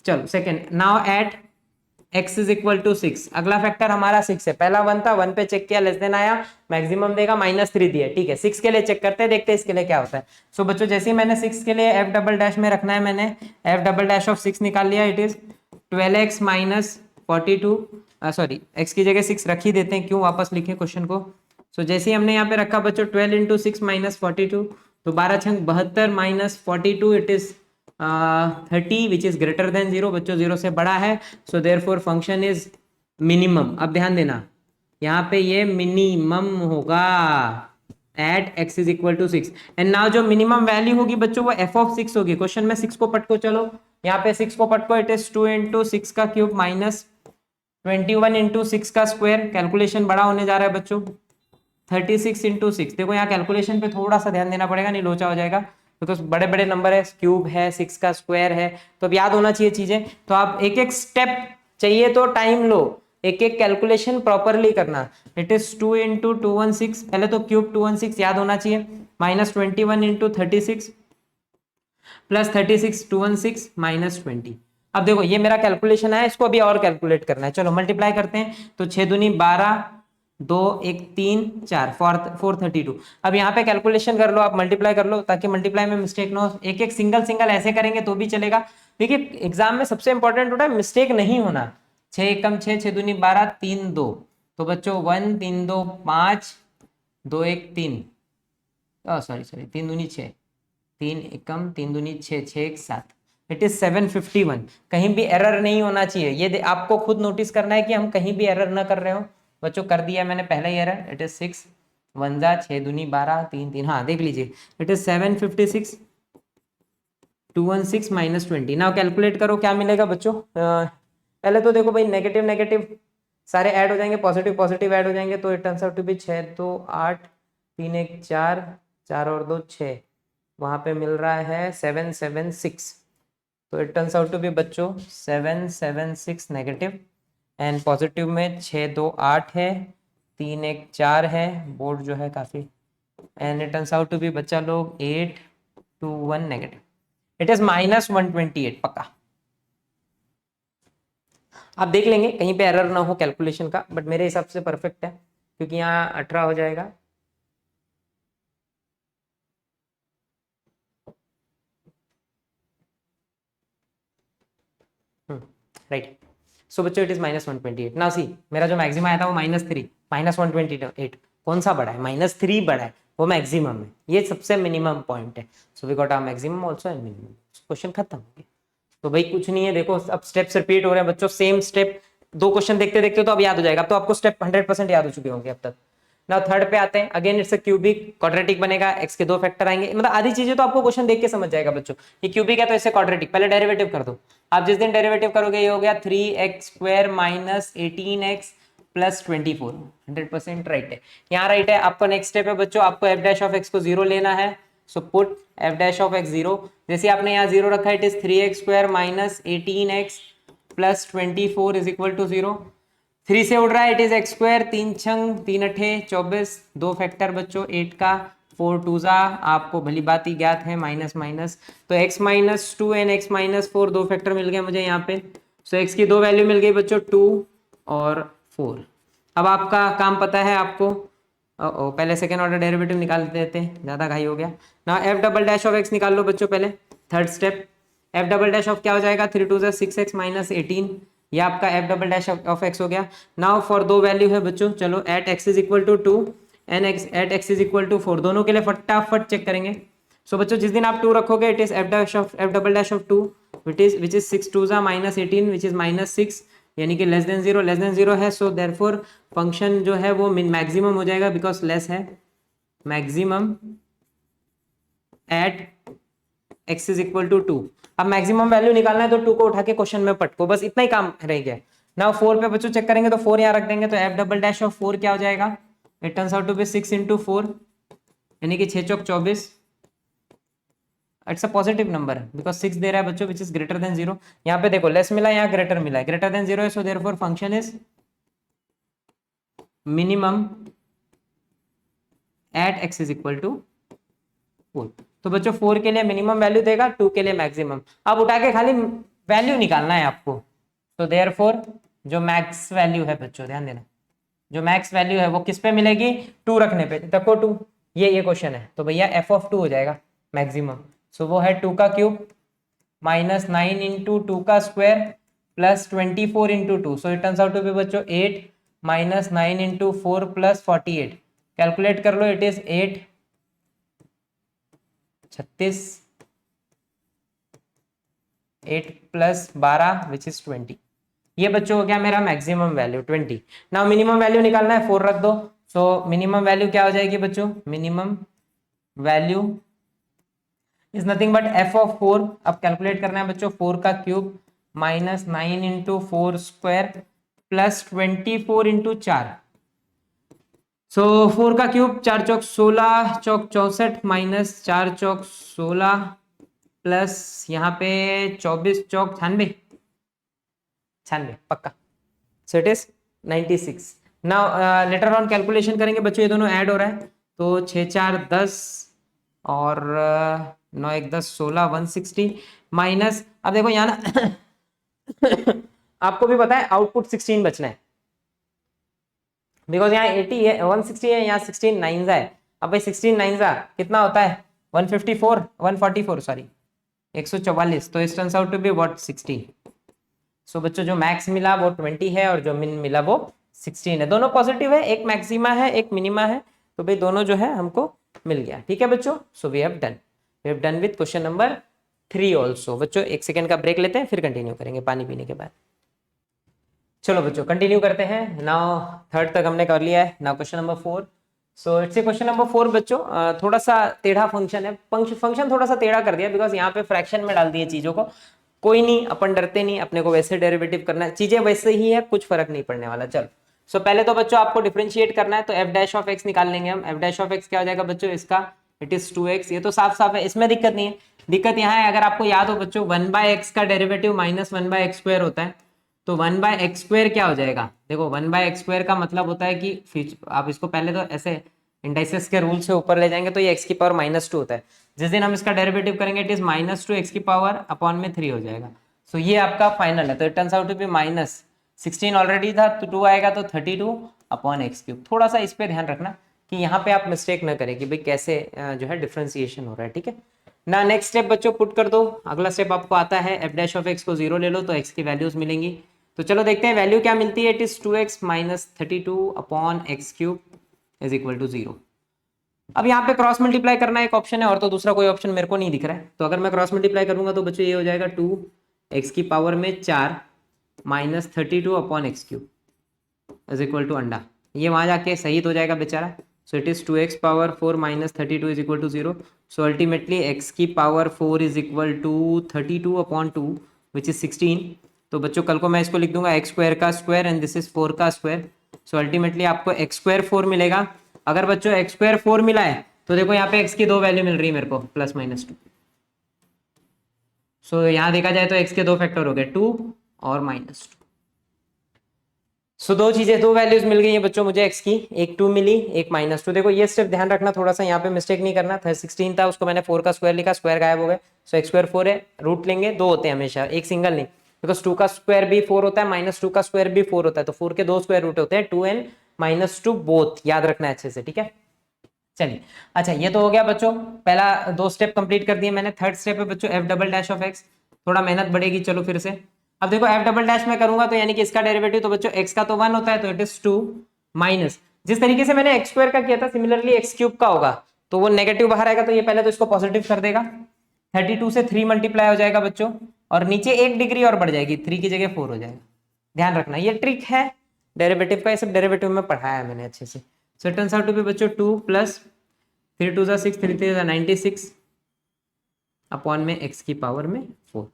चलो second, now at x is equal to 6। अगला फैक्टर हमारा 6 है, पहला 1 था, 1 पे चेक किया, लेस देन आया, मैक्सिमम देगा, -3 दिया, ठीक है। 6 के लिए चेक करते हैं, देखते हैं इसके लिए क्या होता है। सो बच्चों जैसे ही मैंने 6 के लिए f डबल डैश में रखना है, मैंने f डबल डैश ऑफ 6 निकाल लिया। It is 12x minus 42, sorry x की जगह 6 रख ही देते हैं, क्यों वापस लिखे क्वेश्चन को। सो जैसे ही हमने यहाँ पे रखा बच्चों 12 इंटू 6 माइनस 42, तो 12 छंग 72 minus 42, it is 30 which is greater than 0। बच्चों 0 से बड़ा है, so therefore function is minimum. अब ध्यान देना, यहाँ पे ये मिनिमम होगा at x is equal to 6। And now जो मिनिमम वैल्यू होगी बच्चों वो f ऑफ 6 होगी। क्वेश्चन में 6 को पटको, चलो यहाँ पे 6 को पटको, इट इज 2 इंटू 6 का क्यूब माइनस 21 इंटू 6 का स्क्वायर। कैलकुलेशन बड़ा होने जा रहा है बच्चों, 36 इंटू 6। देखो यहाँ कैलकुलेशन पे थोड़ा सा ध्यान देना पड़ेगा, नहीं लोचा हो जाएगा, तो बड़े बड़े नंबर है, क्यूब है, 6 का स्क्वायर है, तो अब याद होना चाहिए चीजें। तो आप एक एक स्टेप चाहिए तो टाइम लो, एक एक कैलकुलेशन प्रॉपरली करना। इट इज 2 इंटू 216, पहले तो क्यूब 216 याद होना चाहिए, माइनस 21 इंटू 36 प्लस 36 216 माइनस 20। अब देखो ये मेरा कैलकुलेशन है, इसको अभी और कैलकुलेट करना है। चलो मल्टीप्लाई करते हैं, तो 6 दूनी 12, 2 1 3 4 432। अब यहाँ पे कैलकुलेशन कर लो, आप मल्टीप्लाई कर लो, ताकि मल्टीप्लाई में मिस्टेक ना हो। एक एक सिंगल सिंगल ऐसे करेंगे तो भी चलेगा। देखिए एग्जाम में सबसे इंपॉर्टेंट होता है मिस्टेक नहीं होना। 6 एकम 6, 6 दूनी 12, 3 2, तो बच्चों 1 3 2 5, 2 1 3, सॉरी 3 दूनी 6, 3 एकम 3 दूनी 6, 6 1 7, इट इज 751। कहीं भी एरर नहीं होना चाहिए, ये आपको खुद नोटिस करना है कि हम कहीं भी एरर ना कर रहे हो। बच्चों कर दिया मैंने पहला ही एरर, इट इज 6 1 जा 6 दूनी 12 3 3, हाँ देख लीजिए, it is 756 216 minus 20। Now calculate करो क्या मिलेगा बच्चों। पहले तो देखो भाई, नेगेटिव नेगेटिव सारे ऐड हो जाएंगे, पॉजिटिव पॉजिटिव ऐड हो जाएंगे, तो it turns out to be 6 2 8 3 1 4 4 और 2 6, वहां पे मिल रहा है 776। तो it turns out to be बच्चों 776 नेगेटिव, एंड पॉजिटिव में 6 2 8 है, 3 1 4 है, बोर्ड जो है काफी, and it turns out to be बच्चा लोग 8 2 1 नेगेटिव। इट इज -128 पक्का। आप देख लेंगे कहीं पे एरर ना हो कैलकुलेशन का, बट मेरे हिसाब से परफेक्ट है, क्योंकि यहाँ 18 हो जाएगा। राइट, सो बच्चों इट इज -128। नाउ सी, मेरा जो मैक्सिमम आया था वो -3, -128। कौन सा बड़ा है? -3 बड़ा है, वो मैक्सिमम है, ये सबसे मिनिमम पॉइंट है। So we got our maximum also and minimum. Question खत्म हो गया। तो भाई कुछ नहीं है, देखो अब स्टेप्स रिपीट हो रहे हैं बच्चों, सेम स्टेप, 2 क्वेश्चन देखते देखते तो अब याद हो जाएगा। अब तो आपको स्टेप 100% याद हो चुके होंगे अब तक। नाउ थर्ड पे आते हैं, again it's a cubic, quadratic बनेगा, एक्स के 2 फैक्टर आएंगे, मतलब आधी चीजें तो आपको क्वेश्चन देख के समझ जाएगा बच्चों। ये क्यूबिक है तो इससे क्वाड्रेटिक, पहले डेरिवेटिव कर दो। आप जिस दिन डेरिवेटिव करोगे ये हो गया 3x² minus 18x plus 24, 100% right है। यहाँ राइट है। आपका नेक्स्ट स्टेप है बच्चों, आपको f डैश ऑफ x को 0 लेना है। So put f dash of x 0, जैसे आपने यहाँ 0 रखा, it is 3x² minus 18x plus 24 is equal to 0। 3 से उड़ रहा है, इट इज x², 3 छंग 3 अठे 24, 2 फैक्टर बच्चों 8 का, 4 2 जा, आपको भली बात ही ज्ञात है, माइनस माइनस, तो x minus 2 and x minus 4 दो फैक्टर मिल गए मुझे यहाँ पे। सो x की 2 वैल्यू मिल गई बच्चों, 2 और 4। अब आपका काम पता है आपको, पहले सेकेंड ऑर्डर डेरिवेटिव निकाल देते हैं, ज्यादा घाई हो गया ना। f double dash of x निकाल लो बच्चों, पहले third step. f double dash of क्या हो जाएगा, 3 2 6x माइनस 18 ये आपका f double dash of x हो गया। नाउ फॉर दो वैल्यू है बच्चों, चलो at x is equal to 2 and x at x is equal to 4, दोनों के लिए फटाफट चेक करेंगे। सो बच्चों जिस दिन आप 2 रखोगे it is F double dash of 2 which is 6 2 minus 18 which is -6, यानी कि लेस देन जीरो है। सो देयरफॉर फंक्शन जो है वो मैक्सिमम हो जाएगा बिकॉज लेस है, maximum at x is equal to 2। अब मैक्सिमम वैल्यू निकालना है तो 2 को उठा के क्वेश्चन में पटको, बस इतना ही काम रह गया। नाउ 4 पे बच्चों चेक करेंगे तो 4 यहाँ रख देंगे, तो एफ डबल डैश ऑफ 4 क्या हो जाएगा, it turns out to be 6 into 4, यानी कि 6 चौक 24। It's a positive number because 6 दे रहा है बच्चों विच इज ग्रेटर देन 0। यहाँ पे देखो लेस मिला, यहाँ ग्रेटर मिला है, ग्रेटर देन 0 है, so therefore function is minimum at x is equal to 4। तो बच्चों 4 के लिए मिनिमम वैल्यू देगा, 2 के लिए मैक्सिमम। अब उठा के खाली वैल्यू निकालना है आपको, तो देयरफॉर जो मैक्स वैल्यू है बच्चों ध्यान देना, जो मैक्स वैल्यू है वो किस पे मिलेगी, 2 रखने पे। देखो 2 ये क्वेश्चन है, तो भैया एफ ऑफ 2 हो जाएगा मैक्सिमम। सो वो है 2 का क्यूब माइनस 9 इंटू 2 का square plus 24 into 2। So it turns out to be बच्चों 8 माइनस 9 इंटू 4 प्लस 48। कैलकुलेट कर लो, it is 8 36, 8 plus 12 which is 20। ये बच्चों हो गया मेरा maximum value 20। Now minimum value निकालना है, 4 रख दो। सो मिनिमम वैल्यू क्या हो जाएगी बच्चों, minimum value is nothing but F of 4। अब कैलकुलेट करना है बच्चों, 4 का cube minus 9 into 4 square plus 24 into 4। सो 4 का क्यूब 4 चौक 16 चौक 64 माइनस 4 चौक 16 प्लस यहाँ पे 24 चौक 96 पक्का। सो it is 96। Now later on calculation करेंगे बच्चों, ये दोनों ऐड हो रहा है, तो 6 4 10 और 9 1 10 16 160 माइनस, अब देखो यहाँ ना आपको भी पता है आउटपुट 16 बचना है बिकॉज यहाँ 80 है, 160 है, यहाँ 16 9 है। अब भाई 16 9 कितना होता है, 144 सॉरी 144। तो इस turns out to be what 16। So बच्चों जो मैक्स मिला वो 20 है और जो मिन मिला वो 16 है। दोनों पॉजिटिव है, एक मैक्सिमा है एक मिनिमा है, तो भाई दोनों जो है हमको मिल गया। ठीक है बच्चों, so we have done with question number 3 also. बच्चों 1 सेकेंड का ब्रेक लेते हैं, फिर कंटिन्यू करेंगे पानी पीने के बाद। चलो बच्चों कंटिन्यू करते हैं। नाउ थर्ड तक हमने कर लिया है, now question number 4। So it's question number 4 बच्चों, थोड़ा सा टेढ़ा फंक्शन है, फंक्शन थोड़ा सा टेढ़ा कर दिया बिकॉज यहाँ पे फ्रैक्शन में डाल दिए चीजों को। कोई नहीं, अपन डरते नहीं, अपने को वैसे डेरिवेटिव करना है, चीजें वैसे ही है, कुछ फर्क नहीं पड़ने वाला। चलो सो पहले तो बच्चों आपको डिफरेंशिएट करना है, तो एफ डैश ऑफ एक्स निकाल लेंगे हम। एफ डैश ऑफ एक्स क्या हो जाएगा बच्चों, इसका इट इज 2x। ये तो साफ साफ है, इसमें दिक्कत नहीं है। दिक्कत यहाँ है, अगर आपको याद हो बच्चों 1/x का डेरिवेटिव माइनस 1/x² होता है, तो 1/x² क्या हो जाएगा, देखो 1/x² का मतलब होता है कि आप इसको पहले तो ऐसे इंडाइसेस के रूल से ऊपर ले जाएंगे तो ये x की पावर -2 होता है। जिस दिन हम इसका डेरिवेटिव करेंगे इट इज -2 x की पावर अपॉन में 3 हो जाएगा। सो ये आपका फाइनल है, तो it turns out to be -16 already था तो 2 आएगा तो 32 अपॉन x³। थोड़ा सा इस पे ध्यान रखना कि यहाँ पे आप मिस्टेक ना करें कि भाई कैसे जो है डिफरेंशिएशन हो रहा है। ठीक है ना, नेक्स्ट स्टेप बच्चों पुट कर दो। अगला स्टेप आपको आता है, एफ डैश ऑफ एक्स को 0 ले लो तो x की वैल्यूज मिलेंगी। तो चलो देखते हैं वैल्यू क्या मिलती है। It is 2x - 32 upon x³ is equal to 0। अब यहाँ पे क्रॉस मल्टीप्लाई करना एक ऑप्शन है, और तो दूसरा कोई ऑप्शन मेरे को नहीं दिख रहा है। तो अगर मैं क्रॉस मल्टीप्लाई करूंगा तो बच्चों ये हो जाएगा 2x की पावर में 4 minus 32 upon x³ is equal to अंडा। ये वहां जाके सही हो जाएगा बेचारा। So it is 2x power 4 minus 32 is equal to 0। So ultimately x की power 4 is equal to 32 upon 2 which is 16। तो बच्चों कल को मैं इसको लिख दूंगा x² का स्क्वायर एंड दिस इज 4 का स्क्वायर। सो अल्टीमेटली आपको x² 4 मिलेगा। अगर बच्चों x² 4 मिला है तो देखो यहाँ पे x की 2 वैल्यू मिल रही है मेरे को +-2। सो यहाँ देखा जाए तो x के 2 फैक्टर हो गए 2 और -2। सो दो चीजें, 2 वैल्यूज मिल गई है बच्चों मुझे x की, एक 2 मिली एक -2। देखो ये स्टेप ध्यान रखना थोड़ा सा, यहाँ पे मिस्टेक नहीं करना था। 16 था उसको मैंने 4 का स्क्वायर लिखा, स्क्वायर गायब हो गए। सो x² 4 है, रूट लेंगे, 2 होते हैं हमेशा, एक सिंगल नहीं, बिकॉज 2 का स्क्वायर भी 4 होता है -2 का स्क्वायर भी 4 होता है, तो 4 के 2 स्क्वायर रूट होते हैं 2 एंड -2 बोथ, याद रखना है अच्छे से। ठीक है चलिए, अच्छा ये तो हो गया बच्चों, पहला 2 स्टेप कंप्लीट कर दिए मैंने। थर्ड स्टेप है बच्चों F double dash of x, थोड़ा मेहनत बढ़ेगी। चलो फिर से अब देखो एफ डबल डैश में करूंगा तो यानी कि इसका डेरिवेटिव तो बच्चों x का तो 1 होता है, तो इट इज 2 माइनस जिस तरीके से मैंने एक्स स्क्वायर का किया था सिमिलरली एक्स क्यूब का होगा, तो वो नेगेटिव बाहर आएगा, तो ये पहले तो इसको पॉजिटिव कर देगा, 32 से 3 मल्टीप्लाई हो जाएगा बच्चों, और नीचे 1 डिग्री और बढ़ जाएगी, 3 की जगह 4 हो जाएगा। ध्यान रखना ये ट्रिक है डेरिवेटिव का, ये सब डेरिवेटिव में पढ़ाया है मैंने अच्छे से। So it turns out to be बच्चों 2 प्लस 3 2 6 3 3 96 अपॉन में x की पावर में 4।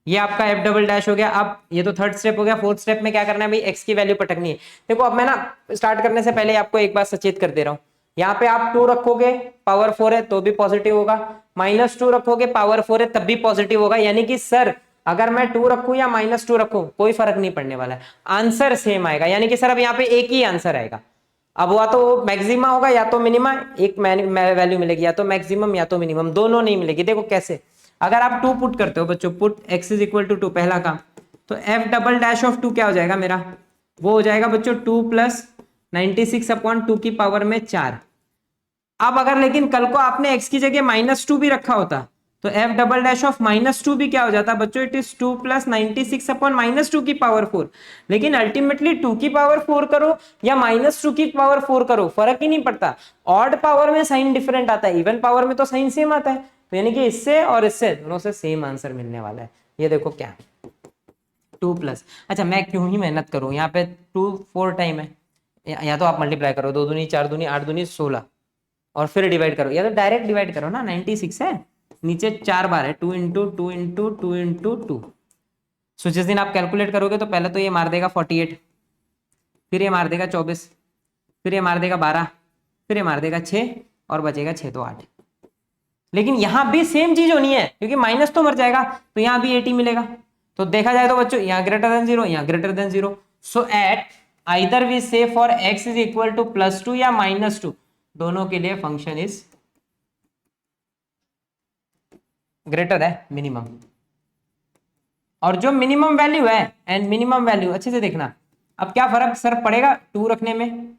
ये आपका एफ डबल डैश हो गया। अब ये तो थर्ड स्टेप हो गया, फोर्थ स्टेप में क्या करना है भाई, x की वैल्यू पटकनी है। देखो अब मैं ना स्टार्ट करने से पहले आपको एक बात सचेत कर दे रहा हूँ, यहाँ पे आप 2 रखोगे पावर 4 है तो भी पॉजिटिव होगा, -2 रखोगे पावर 4 है तब भी पॉजिटिव होगा, यानी कि सर अगर मैं 2 रखूं या -2 रखूं कोई फर्क नहीं पड़ने वाला है, आंसर सेम आएगा, यानी कि सर अब यहाँ पे एक ही आंसर आएगा। अब वह तो मैक्सिमा होगा या तो मिनिमा, एक वैल्यू मिलेगी, या तो मैक्सिमम या तो मिनिमम, दोनों नहीं मिलेगी। देखो कैसे, अगर आप 2 पुट करते हो बच्चों, put x is equal to 2 पहला काम, तो f डबल डैश ऑफ 2 क्या हो जाएगा मेरा, वो हो जाएगा बच्चों 2 प्लस 96 अपॉन 2 की पावर में 4। अब अगर लेकिन कल को आपने x की जगह -2 भी रखा होता तो f डबल डैश ऑफ -2 भी क्या हो जाता बच्चों, इट इज 2 प्लस 96 अपॉन -2 की पावर 4। लेकिन अल्टीमेटली 2 की पावर 4 करो या -2 की पावर 4 करो फर्क ही नहीं पड़ता, ऑड पावर में साइन डिफरेंट आता है, इवन पावर में तो साइन सेम आता है, तो यानी कि इससे और इससे दोनों से सेम आंसर मिलने वाला है। ये देखो क्या 2 प्लस, अच्छा मैं क्यों ही मेहनत करूं, यहाँ पे 2 4 टाइम है, या तो आप मल्टीप्लाई करो, 2 दूनी 4 दूनी 8 दूनी 16 और फिर डिवाइड करो, या तो डायरेक्ट डिवाइड करो ना, 96 है नीचे 4 बार है, 2 इंटू 2 इंटू 2 इंटू 2। सो जिस दिन आप कैलकुलेट करोगे तो पहले तो ये मार देगा 48, फिर ये मार देगा 24, फिर ये मार देगा 12, फिर ये मार देगा 6 और बचेगा 6 तो 8। लेकिन यहां भी सेम चीज होनी है क्योंकि माइनस तो मर जाएगा, तो यहां भी 80 मिलेगा। तो देखा जाए तो बच्चों यहाँ ग्रेटर देन 0, यहाँ greater than 0, so at either we say for x is equal to +2 या -2, दोनों के लिए फंक्शन इज ग्रेटर है मिनिमम। और जो मिनिमम वैल्यू है एंड मिनिमम वैल्यू अच्छे से देखना, अब क्या फर्क सर पड़ेगा 2 रखने में,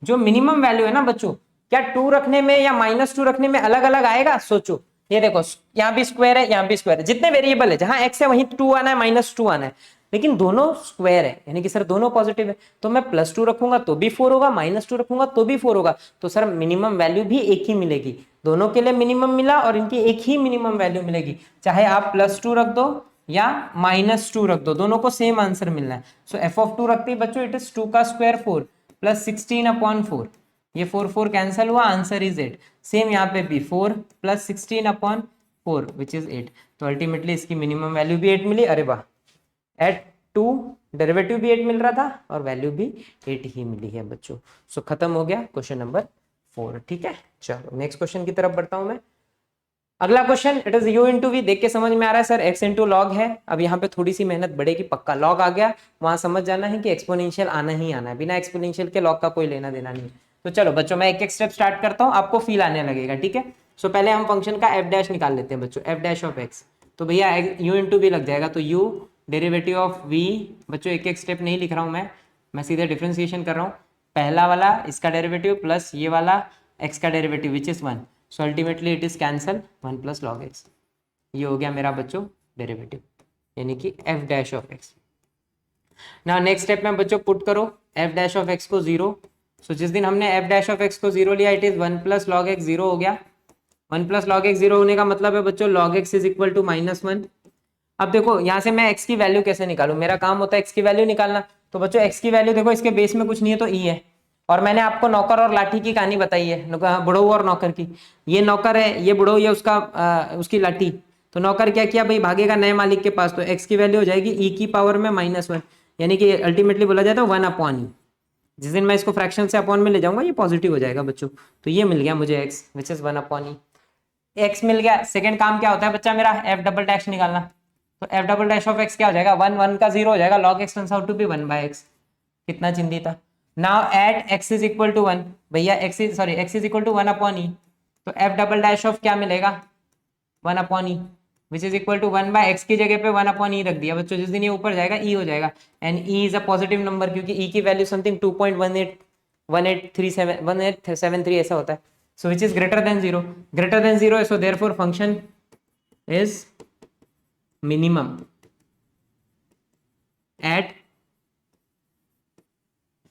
जो मिनिमम वैल्यू है ना बच्चों, क्या 2 रखने में या -2 रखने में अलग अलग आएगा, सोचो। ये देखो यहाँ भी स्क्वायर है, यहाँ भी स्क्वायर है, जितने वेरिएबल है जहां x है वहीं 2 आना है, -2 आना है, लेकिन दोनों स्क्वायर है यानी कि सर दोनों पॉजिटिव है, तो मैं +2 रखूंगा तो भी 4 होगा, -2 रखूंगा तो भी 4 होगा, तो सर मिनिमम वैल्यू भी एक ही मिलेगी, दोनों के लिए मिनिमम मिला और इनकी एक ही मिनिमम वैल्यू मिलेगी, चाहे आप +2 रख दो या -2 रख दो, दोनों को सेम आंसर मिलना है। सो एफ ऑफ 2 रखते ही बच्चों इट इज 2 का स्क्वायर 4 प्लस 16 अपॉन 4, ये 4 4 कैंसिल हुआ, आंसर इज 8। सेम यहाँ पे भी 4 प्लस 16 अपॉन 4 विच इज 8, तो अल्टीमेटली इसकी मिनिमम वैल्यू भी 8 मिली। अरे वाह, एट 2 डेरिवेटिव भी 8 मिल रहा था और वैल्यू भी 8 ही मिली है बच्चों। सो खत्म हो गया क्वेश्चन नंबर 4। ठीक है, चलो नेक्स्ट क्वेश्चन की तरफ बढ़ता हूं मैं। अगला question, it is u into v, देख के समझ में आ रहा है सर x इंटू लॉग है। अब यहाँ पे थोड़ी सी मेहनत बढ़ेगी, पक्का लॉग आ गया वहां समझ जाना है कि एक्सपोनेंशियल आना ही आना है, बिना एक्सपोनेंशियल के लॉग का कोई लेना देना नहीं। तो चलो बच्चों मैं एक एक स्टेप स्टार्ट करता हूँ, आपको फील आने लगेगा। ठीक है, सो पहले हम फंक्शन का एफ डैश निकाल लेते हैं बच्चों, एफ डैश ऑफ एक्स, तो भैया u इंटू वी लग जाएगा, तो u डेरिवेटिव ऑफ v, बच्चों एक एक स्टेप नहीं लिख रहा हूँ मैं सीधे डिफ्रेंसिएशन कर रहा हूँ, पहला वाला इसका डेरिवेटिव प्लस ये वाला x का derivative which is 1, so ultimately it is cancel 1 plus log x, ये हो गया मेरा बच्चों डेरिवेटिव यानी कि एफ डैश ऑफ एक्स। ना नेक्स्ट स्टेप में बच्चों पुट करो एफ डैश ऑफ एक्स को 0, सो जिस दिन हमने एफ डैश ऑफ एक्स को 0 लिया it is 1 plus log x 0 हो गया। 1 प्लस लॉग एक्स 0 होने का मतलब है बच्चों log x is equal to -1। अब देखो यहाँ से मैं x की वैल्यू कैसे निकालूं, मेरा काम होता है x की वैल्यू निकालना, तो बच्चों x की वैल्यू देखो इसके बेस में कुछ नहीं है तो e है, और मैंने आपको नौकर और लाठी की कहानी बताई है, बुढ़ऊ और नौकर की, ये नौकर है ये बुढ़ऊ, ये उसका उसकी लाठी, तो नौकर क्या किया भाई, भागेगा नए मालिक के पास, तो x की वैल्यू हो जाएगी e की पावर में -1, यानी कि अल्टीमेटली बोला जाता है 1 अपॉन ई। जिस दिन मैं इसको फ्रैक्शन से अपॉन में ले जाऊंगा ये पॉजिटिव हो जाएगा बच्चों, तो ये मिल गया मुझे x which is 1 upon E, x मिल गया। सेकंड काम क्या होता है बच्चा मेरा, एफ डबल डैश निकालना, तो F double dash of X क्या हो जाएगा, 1 1 का 0 हो जाएगा, log X turns out to be 1 by X, कितना चिंदी था। Now at x is equal to 1, भैया x is equal to 1 upon E, तो एफ डबल डैश ऑफ क्या मिलेगा 1 upon E which is equal to 1 by X की जगह पे 1 अपॉन ई रख दिया बच्चों, जिस दिन ये ऊपर जाएगा e हो जाएगा, and e is a positive number क्योंकि e की वैल्यू समथिंग 2.1873 ऐसा होता है, so which is greater than 0 है, so therefore function is minimum at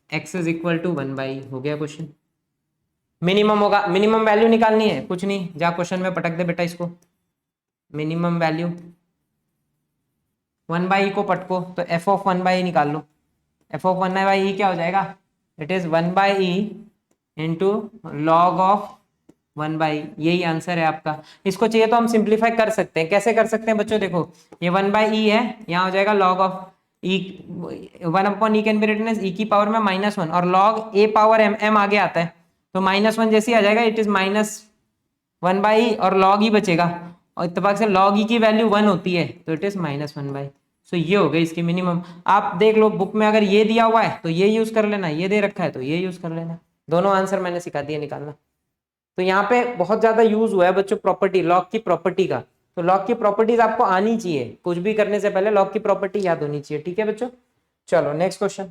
x is equal to 1/e। हो गया क्वेश्चन। मिनिमम होगा, मिनिमम वैल्यू निकालनी है, कुछ नहीं, जा क्वेश्चन में पटक दे बेटा इसको। मिनिमम वैल्यू 1/e को पटको तो f ऑफ 1/e निकाल लो। f ऑफ 1/e क्या हो जाएगा? It is 1/e into log of 1/e। यही आंसर है आपका। इसको चाहिए तो हम सिंप्लीफाई कर सकते हैं। कैसे कर सकते हैं बच्चों? देखो ये 1/e है, यहाँ हो जाएगा log of e, 1/e can be written as e की पावर में -1 और लॉग a पावर m आगे आता है तो -1 जैसे आ जाएगा, इट इज -1/e और लॉग e बचेगा और इत्तेफाक से लॉग e की वैल्यू 1 होती है तो इट इज -1/e। सो ये हो गई इसकी मिनिमम। आप देख लो बुक में अगर ये दिया हुआ है तो ये यूज कर लेना, ये दे रखा है तो ये यूज कर लेना। दोनों आंसर मैंने सिखा दिया निकालना। तो यहाँ पे बहुत ज्यादा यूज हुआ है बच्चों प्रॉपर्टी, लॉग की प्रॉपर्टी का। तो लॉग की प्रॉपर्टीज आपको आनी चाहिए, कुछ भी करने से पहले लॉग की प्रॉपर्टी याद होनी चाहिए। ठीक है बच्चों, चलो नेक्स्ट क्वेश्चन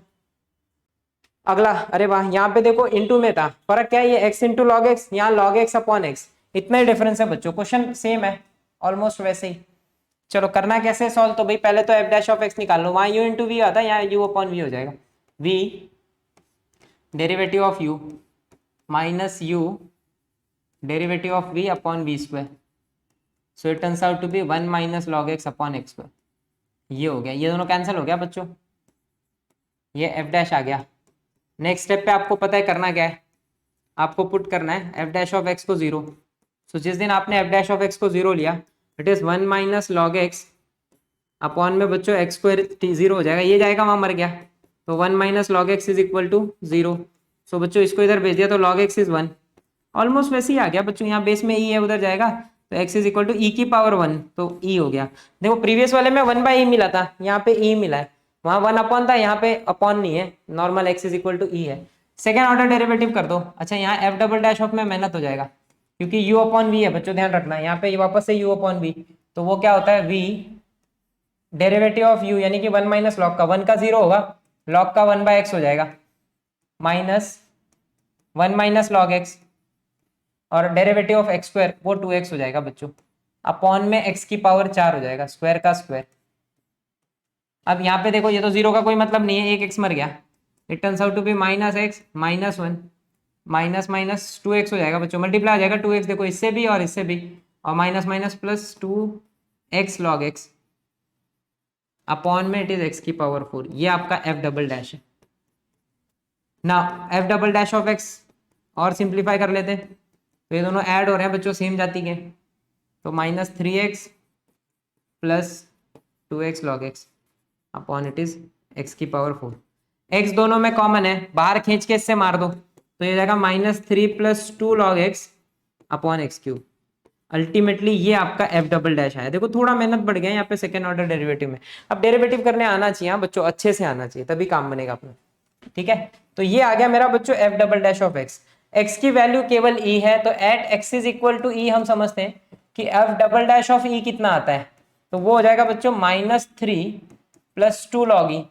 अगला। अरे वाह, यहाँ पे देखो इंटू में था, फर्क क्या है? ये x इंटू लॉग एक्स, यहाँ लॉग एक्स अपॉन एक्स, इतना ही डिफरेंस है बच्चों। क्वेश्चन सेम है ऑलमोस्ट वैसे ही। चलो करना कैसे सॉल्व? तो भाई पहले तो f डैश ऑफ x निकाल लो, वहां u इंटू वी आता है, यहाँ u अपॉन वी हो जाएगा। v derivative of u minus u derivative of v upon v square. So it turns out to be 1 minus log x upon x square. ये हो गया, ये दोनों कैंसिल हो गया बच्चों, ये f डैश आ गया। नेक्स्ट स्टेप पे आपको पता है करना क्या है, आपको पुट करना है f डैश ऑफ x को 0। सो जिस दिन आपने f डैश ऑफ x को 0 लिया, it is 1 minus log x upon में बच्चों एक्स स्क्वायर 0 हो जाएगा, ये जाएगा वहां मर गया, तो 1 minus log x is equal to 0। So बच्चों इसको इधर भेज दिया तो लॉग एक्स इज 1। ऑलमोस्ट वैसे ही आ गया बच्चों, यहाँ बेस में e है, उधर जाएगा तो x is equal to e की पावर 1, तो e हो गया। देखो प्रीवियस वाले में 1/e मिला था, यहाँ पे e मिला है, वहां 1 अपॉन था, यहाँ पे अपॉन नहीं है, normal x is equal to e है। सेकेंड ऑर्डर डेरिवेटिव कर दो। अच्छा यहाँ f डबल डैश ऑफ में मेहनत हो जाएगा क्योंकि u अपॉन v है बच्चों, ध्यान रखना यहाँ पे वापस से u अपॉन v, तो वो क्या होता है v डेरिवेटिव ऑफ u यानी कि 1 माइनस लॉग का 1 का 0 होगा, लॉग का 1/x हो जाएगा, माइनस 1 माइनस लॉग x और डेरिवेटिव ऑफ एक्स स्क्वायर वो 2x हो जाएगा बच्चों, अपॉन में x की पावर 4 हो जाएगा, स्क्वायर का स्क्वायर। अब यहाँ पे देखो ये तो 0 का कोई मतलब नहीं है, एक x मर गया, it turns out to be minus x minus 1 minus minus 2x हो जाएगा बच्चों, मल्टीप्लाई हो जाएगा 2x, देखो इससे भी और इससे भी, और minus minus plus 2x log x upon में इट इज x की पावर 4। ये आपका f डबल डैश है ना। f double dash of x और सिंप्लीफाई कर लेते हैं तो ये दोनों ऐड हो रहे हैं बच्चों सेम जाति के, तो minus 3x plus 2x log x upon it is x की पावर 4। x दोनों में कॉमन है, बाहर खींच के इससे मार दो तो ये जाएगा -3 plus 2 log x upon x cube. Ultimately ये आपका f डबल डैश आया। देखो थोड़ा मेहनत बढ़ गया यहाँ पे सेकेंड ऑर्डर डेरिवेटिव में। अब डेरिवेटिव करने आना चाहिए बच्चों, अच्छे से आना चाहिए, तभी काम बनेगा अपना। ठीक है, तो ये आ गया मेरा बच्चों f double dash of x। x की वैल्यू केवल e है तो at x is equal to e हम समझते हैं कि f double dash of e कितना आता है, तो वो हो जाएगा बच्चों -3 प्लस 2 लॉग e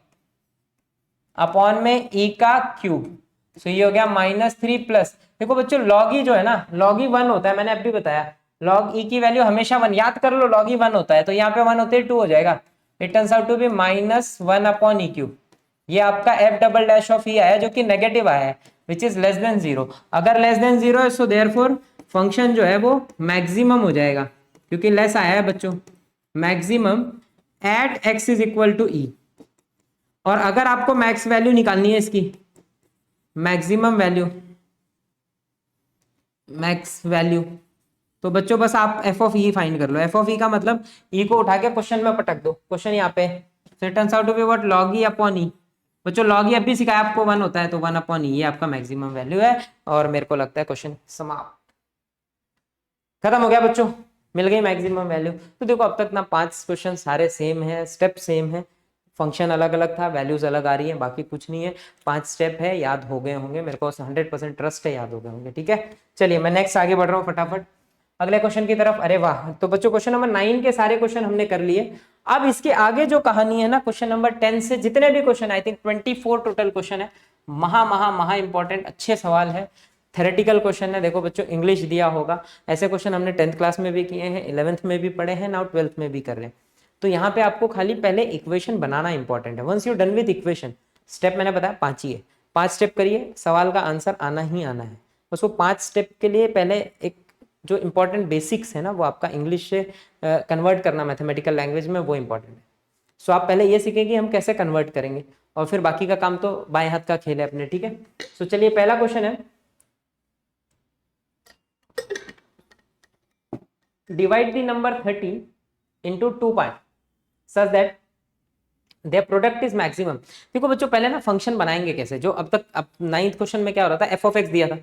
अपॉन में e का क्यूब। सो ये हो गया -3 प्लस, देखो बच्चों लॉग ई जो है ना, लॉग ई 1 होता है, मैंने अभी बताया लॉग ई की वैल्यू हमेशा 1, याद कर लो लॉग ई 1 होता है, तो यहाँ पे 1 होते ही 2 हो जाएगा, it turns out to be -1 upon e cube. ये आपका f double dash of e आया जो कि नेगेटिव आया है, विच इज लेस देन 0। अगर लेस देन 0 है सो देयरफॉर फंक्शन जो है वो मैक्सिमम हो जाएगा, क्योंकि लेस आया है बच्चों, maximum at x is equal to E. और अगर आपको मैक्स वैल्यू निकालनी है इसकी, मैक्सिमम वैल्यू, मैक्स वैल्यू, तो बच्चों बस आप f ऑफ ई फाइंड कर लो। f ऑफ ई का मतलब e को उठा के क्वेश्चन में पटक दो, क्वेश्चन यहाँ पे, so it turns out to be what log e upon E. बच्चों लॉग ई अभी सिखाया आपको 1 होता है तो 1 अपॉन ई, ये आपका मैक्सिमम वैल्यू है। और मेरे को लगता है क्वेश्चन समाप्त, खत्म हो गया बच्चों, मिल गई मैक्सिमम वैल्यू। तो देखो अब तक ना 5 क्वेश्चन सारे सेम है, स्टेप सेम है, फंक्शन अलग अलग था, वैल्यूज अलग आ रही है, बाकी कुछ नहीं है। 5 स्टेप है, याद हो गए होंगे, मेरे को 100% ट्रस्ट है याद हो गए होंगे। ठीक है, चलिए मैं नेक्स्ट आगे बढ़ रहा हूँ फटाफट अगले क्वेश्चन की तरफ। अरे वाह, तो बच्चों क्वेश्चन नंबर 9 के सारे क्वेश्चन हमने कर लिए। अब इसके आगे जो कहानी है ना, क्वेश्चन नंबर 10 से जितने भी question, I think 24 total question है, महा इंपॉर्टेंट अच्छे सवाल है, थेरेटिकल क्वेश्चन है। देखो बच्चों इंग्लिश दिया होगा, ऐसे क्वेश्चन हमने 10th क्लास में भी किए हैं, 11th में भी पढ़े हैं, नाउ 12th में भी कर रहे हैं। तो यहाँ पे आपको खाली पहले इक्वेशन बनाना इंपॉर्टेंट है। Once you done with equation, step मैंने बताया 5 ही है, 5 स्टेप करिए, सवाल का आंसर आना ही आना है। उसको 5 स्टेप के लिए पहले एक जो इंपॉर्टेंट बेसिक्स है ना, वो आपका इंग्लिश से कन्वर्ट करना मैथमेटिकल लैंग्वेज में, वो इंपॉर्टेंट है। सो आप पहले ये सीखें कि हम कैसे कन्वर्ट करेंगे, और फिर बाकी का काम तो बाएं हाथ का खेल है अपने, ठीक है। सो चलिए पहला क्वेश्चन है, divide the number 30 into 2 part such that their product is maximum. देखो बच्चों, पहले ना फंक्शन बनाएंगे कैसे, जो अब तक अब 9th क्वेश्चन में क्या हो रहा था, एफ ऑफ एक्स दिया था,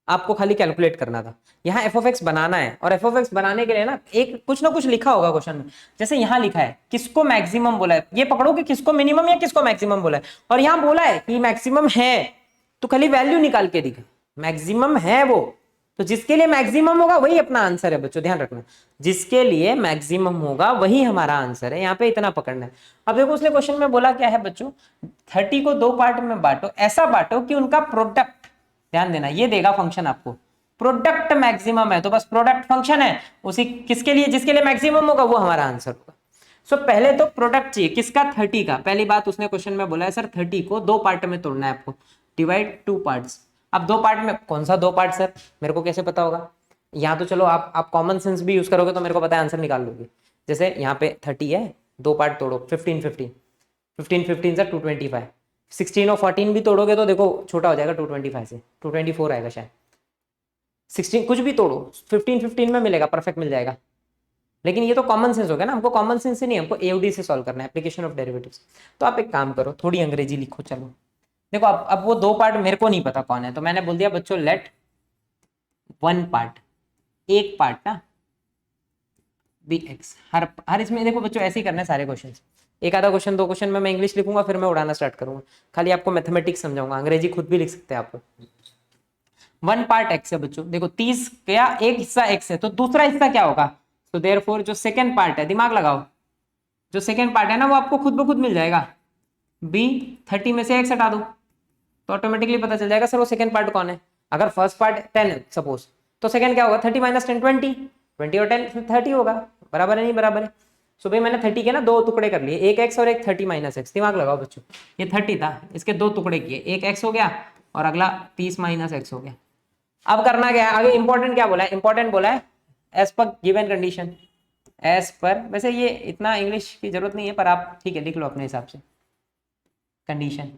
आपको खाली कैलकुलेट करना था। यहाँ एफ ऑफ एक्स बनाना है, और एफ ऑफ एक्स बनाने के लिए ना एक कुछ ना कुछ लिखा होगा क्वेश्चन में। जैसे यहाँ लिखा है किसको मैक्सिमम बोला है, ये पकड़ो कि किसको मिनिमम या किसको मैक्सिमम बोला है, और यहाँ बोला है कि मैक्सिमम है, तो खाली वैल्यू निकाल के दिखा, मैक्सिमम है वो, तो जिसके लिए मैक्सिमम होगा वही अपना आंसर है बच्चों, ध्यान रखना, जिसके लिए मैक्सिमम होगा वही हमारा आंसर है, यहाँ पे इतना पकड़ना है। अब देखो उसने क्वेश्चन में बोला क्या है बच्चों, 30 को 2 पार्ट में बांटो, ऐसा बांटो कि उनका प्रोडक्ट, ध्यान देना, ये देगा फंक्शन आपको, प्रोडक्ट मैक्सिमम है, तो बस प्रोडक्ट फंक्शन है, उसी किसके लिए, जिसके लिए मैक्सिमम होगा वो हमारा आंसर होगा। सो पहले तो प्रोडक्ट चाहिए किसका, 30 का। पहली बात उसने क्वेश्चन में बोला है सर 30 को 2 पार्ट में तोड़ना है आपको, डिवाइड 2 पार्ट्स। अब 2 पार्ट में कौन सा 2 पार्ट सर, मेरे को कैसे पता होगा, यहाँ तो चलो आप कॉमन सेंस भी यूज करोगे तो मेरे को पता है, आंसर निकाल लोगे। जैसे यहाँ पे 30 है, 2 पार्ट तोड़ो, 15 15 15 15 से 225, 16 और 14 भी तोड़ोगे तो देखो छोटा हो जाएगा 225 से, 224 आएगा शायद। 16 कुछ भी तोड़ो, 15 15 में मिलेगा, परफेक्ट मिल जाएगा। लेकिन ये तो कॉमन सेंस हो गया ना, हमको कॉमन सेंस से नहीं, हमको एओडी से सॉल्व करना है, एप्लीकेशन ऑफ डेरिवेटिव्स। तो आप एक काम करो, थोड़ी अंग्रेजी लिखो, चलो देखो अब वो 2 पार्ट मेरे को नहीं पता कौन है, तो मैंने बोल दिया बच्चों लेट 1 पार्ट, एक पार्ट ना बी एक्स। हर इसमें देखो बच्चों ऐसे ही करना है सारे क्वेश्चन, एक आधा क्वेश्चन 2 क्वेश्चन में मैं इंग्लिश लिखूंगा, फिर मैं उड़ाना स्टार्ट करूंगा, खाली आपको मैथमेटिक्स समझाऊंगा, अंग्रेजी खुद भी लिख सकते हैं आप लोग। 1 पार्ट एक्स है बच्चों, देखो 30 क्या एक हिस्सा एक्स है, तो दूसरा हिस्सा क्या होगा, तो देयरफॉर जो सेकंड पार्ट है, दिमाग लगाओ, जो सेकंड पार्ट है ना वो आपको खुद ब खुद मिल जाएगा, बी 30 में से एक्स हटा दो तो ऑटोमेटिकली पता चल जाएगा सर वो सेकंड पार्ट कौन है। अगर फर्स्ट पार्ट 10 है सपोज, तो सेकंड क्या होगा, 30 माइनस 10 20, 20 और 10 30 होगा, बराबर है नहीं बराबर है। सो भाई मैंने 30 के ना 2 टुकड़े कर लिए, एक एक्स और एक 30 माइनस एक्स, दिमाग लगाओ बच्चों, ये 30 था, इसके 2 टुकड़े किए, एक एक्स हो गया और अगला 30 माइनस एक्स हो गया। अब करना क्या है आगे, इंपॉर्टेंट क्या बोला है, इंपॉर्टेंट बोला है as per given condition, as per, वैसे ये इतना इंग्लिश की जरूरत नहीं है पर आप ठीक है लिख लो अपने हिसाब से, कंडीशन,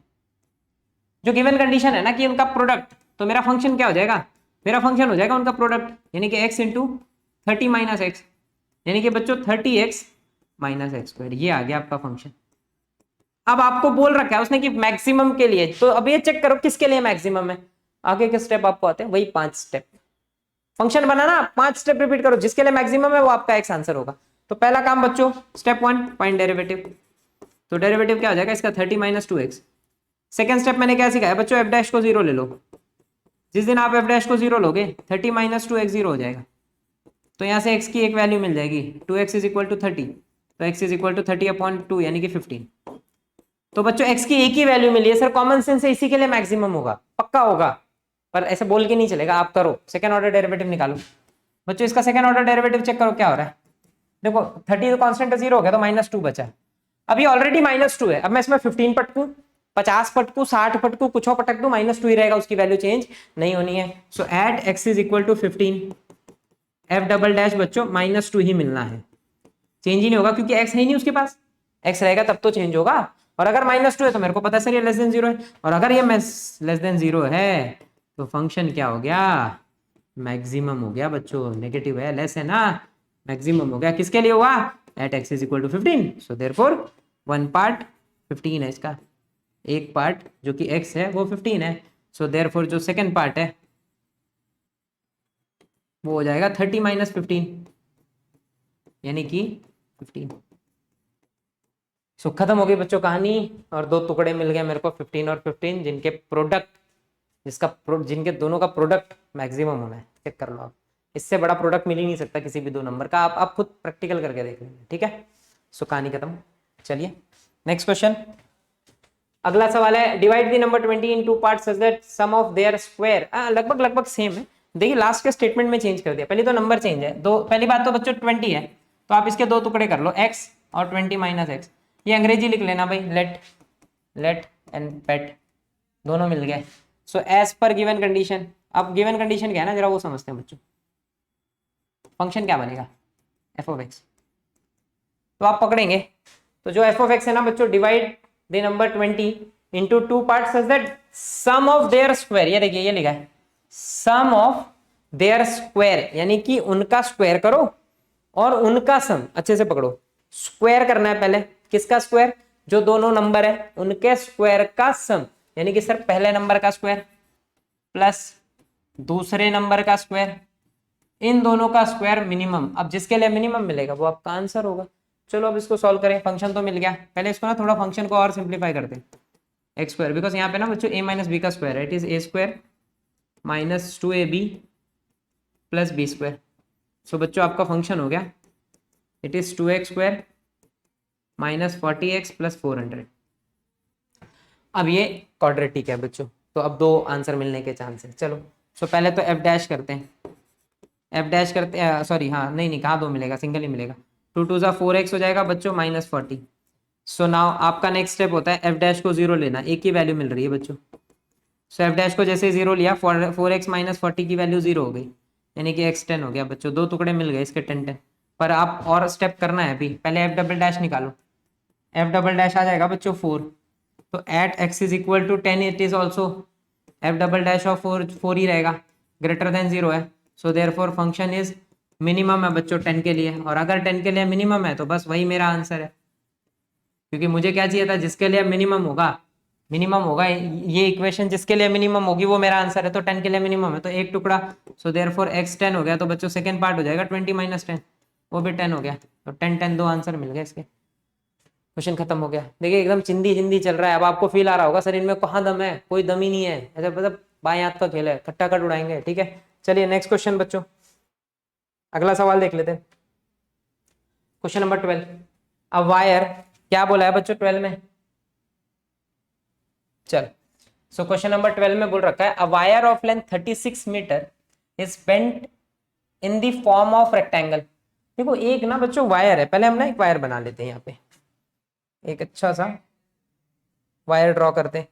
जो गिवन कंडीशन है ना कि उनका प्रोडक्ट, तो मेरा फंक्शन क्या हो जाएगा, मेरा फंक्शन हो जाएगा उनका प्रोडक्ट, यानी कि x इंटू 30 माइनस एक्स, यानी कि बच्चों 30x माइनस एक्स स्क्वायर, ये आ गया आपका फंक्शन। अब आपको बोल रखा है उसने कि मैक्सिमम के लिए, तो अब ये चेक करो किसके लिए मैक्सिमम है, आगे के स्टेप आपको आते हैं, वही 5 स्टेप, फंक्शन बनाना 5 स्टेप रिपीट करो, जिसके लिए मैक्सिमम है वो आपका एक्स आंसर होगा। तो पहला काम बच्चों स्टेप 1 फाइंड डेरिवेटिव, तो डेरिवेटिव क्या हो जाएगा इसका 30 माइनस 2x। सेकेंड स्टेप मैंने क्या सिखाया बच्चों, एफ डैश को 0 ले लो, जिस दिन आप एफ डैश को 0 लोगे 30 माइनस 2x 0 हो जाएगा, तो यहाँ से x की एक वैल्यू मिल जाएगी, 2x इज इक्वल टू 30, तो x इज इक्वल टू 30/2 यानी कि 15। तो बच्चों x की एक ही वैल्यू मिली है, सर कॉमन सेंस से इसी के लिए मैक्सिमम होगा, पक्का होगा, पर ऐसे बोल के नहीं चलेगा, आप करो सेकंड ऑर्डर डेरिवेटिव निकालो। बच्चों इसका सेकंड ऑर्डर डेरिवेटिव चेक करो क्या हो रहा है, देखो 30 तो कांस्टेंट 0 हो गया, तो -2 बचा, अभी ऑलरेडी -2 है, अब मैं इसमें 15 पटकू, 50 पटकू, 60 पटकू, कुछ और पटक दू, -2 ही रहेगा, उसकी वैल्यू चेंज नहीं होनी है। So at x is equal to 15, F double dash बच्चों -2 ही मिलना है, चेंज ही नहीं होगा क्योंकि x है ही नहीं उसके पास, x रहेगा तब तो चेंज होगा, और अगर -2 है तो मेरे को पता है सर ये लेस देन 0 है, और अगर ये लेस देन 0 है तो फंक्शन क्या हो गया, मैक्सिमम हो गया बच्चों, नेगेटिव है, लेस है ना, मैक्सिमम हो गया, किसके लिए हुआ, at x is equal to 15, so therefore 1 part 15 है इसका, एक पार्ट जो कि x है वो 15 है, सो देयरफॉर जो सेकंड पार्ट है वो हो जाएगा 30 माइनस 15 यानी कि 15। सो खत्म हो गई बच्चों कहानी, और 2 टुकड़े मिल गए मेरे को 15 और 15, जिनके प्रोडक्ट, जिनके दोनों का प्रोडक्ट मैक्सिमम होना है, चेक कर लो आप, इससे बड़ा प्रोडक्ट मिल ही नहीं सकता किसी भी 2 नंबर का, आप खुद प्रैक्टिकल करके देख लेंगे, ठीक है। सो कहानी खत्म, चलिए नेक्स्ट क्वेश्चन, अगला सवाल है divide the number 20 in 2 parts such that sum of their square, लगभग सेम है, देखिए लास्ट के स्टेटमेंट में चेंज कर दिया, पहले तो नंबर चेंज है, दो, पहली बात तो बच्चों 20 है, तो आप इसके 2 टुकड़े कर लो, x और 20 माइनस एक्स। ये अंग्रेजी लिख लेना भाई, लेट एंड पेट दोनों मिल गए। So as per given condition, अब गिवन कंडीशन क्या है ना, जरा वो समझते हैं बच्चों। फंक्शन क्या बनेगा, एफ ऑफ एक्स। तो आप पकड़ेंगे, तो जो एफ ऑफ एक्स है ना बच्चों, divide the number 20 into 2 part such that sum of their square, ये देखिए ये लिखा है सम ऑफ देयर स्क्वायर, यानी कि उनका स्क्वायर करो और उनका सम, अच्छे से पकड़ो, स्क्वायर करना है पहले। किसका स्क्वायर, जो दोनों नंबर है उनके स्क्वायर का सम, यानी कि सर पहले नंबर का स्क्वायर प्लस दूसरे नंबर का स्क्वायर, इन दोनों का स्क्वायर मिनिमम। अब जिसके लिए मिनिमम मिलेगा वो आपका आंसर होगा। चलो अब इसको सॉल्व करें, फंक्शन तो मिल गया, पहले इसको ना थोड़ा फंक्शन को और सिंप्लीफाई करते हैं। एक्स स्क्वायर, बिकॉज यहाँ पे ना बच्चों a माइनस बी का स्क्वायर है, it is A square minus 2ab plus B square. So बच्चों आपका फंक्शन हो गया, it is 2x square minus 40x plus 400। अब ये क्वाड्रेटिक है बच्चों, तो अब दो आंसर मिलने के चांस है। चलो सो पहले तो एफ डैश करते हैं, एफ डैश करते हैं, सॉरी हाँ नहीं कहाँ दो मिलेगा, सिंगल ही मिलेगा। 2 2 4x हो जाएगा बच्चों माइनस 40। सो नाउ आपका नेक्स्ट स्टेप होता है एफ डैश को जीरो लेना, एक ही वैल्यू मिल रही है बच्चों। सो एफ डैश को जैसे जीरो लिया, 4x माइनस 40 की वैल्यू जीरो हो गई, यानी कि x 10 हो गया बच्चों, दो टुकड़े मिल गए इसके 10 10। पर आप और स्टेप करना है अभी, पहले एफ डबल डैश निकालो, एफ डबल डैश आ जाएगा बच्चों 4, तो at x is equal to 10 it is also f double dash of 4 ही रहेगा, ग्रेटर देन 0 है। So therefore function is minimum है बच्चों 10 के लिए, और अगर 10 के लिए मिनिमम है तो बस वही मेरा आंसर है, क्योंकि मुझे क्या चाहिए था, जिसके लिए मिनिमम होगा ये इक्वेशन जिसके लिए मिनिमम होगी वो मेरा आंसर है, तो 10 के लिए मिनिमम है तो एक टुकड़ा। सो देयरफॉर x 10 हो गया, तो बच्चों सेकंड पार्ट हो जाएगा 20 माइनस 10, वो भी 10 हो गया, तो 10 10 दो आंसर मिल गए इसके। क्वेश्चन खत्म हो गया। देखिए एकदम चिंदी चिंदी चल रहा है, अब आपको फील आ रहा होगा सर इनमें कहाँ दम है, कोई दम ही नहीं है, ऐसा मतलब बाएं हाथ का खेल है, खट्टा खट उड़ाएंगे। ठीक है चलिए नेक्स्ट क्वेश्चन बच्चों, अगला सवाल देख लेते हैं। क्वेश्चन नंबर 12, अ वायर, क्या बोला है बच्चों 12 में, चल सो क्वेश्चन नंबर 12 में बोल रखा है a wire of length 36 metre is bent in the form of rectangle. देखो एक ना बच्चों वायर है, पहले हम ना एक वायर बना लेते हैं, यहाँ पे एक अच्छा सा वायर ड्रॉ करते हैं।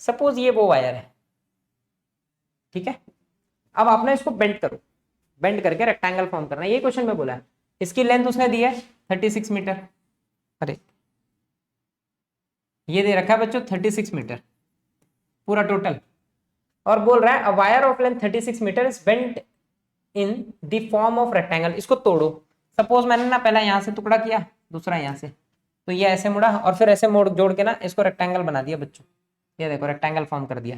सपोज ये वो वायर है, ठीक है। अब आप ना इसको बेंड करो, बेंड करके रेक्टेंगल फॉर्म करना है, ये क्वेश्चन में बोला है। इसकी लेंथ उसने दी है 36 मीटर, अरे ये दे रखा है बच्चों 36 मीटर पूरा टोटल, और बोल रहा है a wire of length 36 metre is bent in the form of rectangle. इसको तोड़ो, सपोज मैंने ना पहला यहाँ से टुकड़ा किया, दूसरा यहाँ से, तो ये ऐसे मुड़ा और फिर ऐसे मोड़ जोड़ के ना इसको रेक्टेंगल बना दिया बच्चों, ये देखो रेक्टेंगल फॉर्म कर दिया।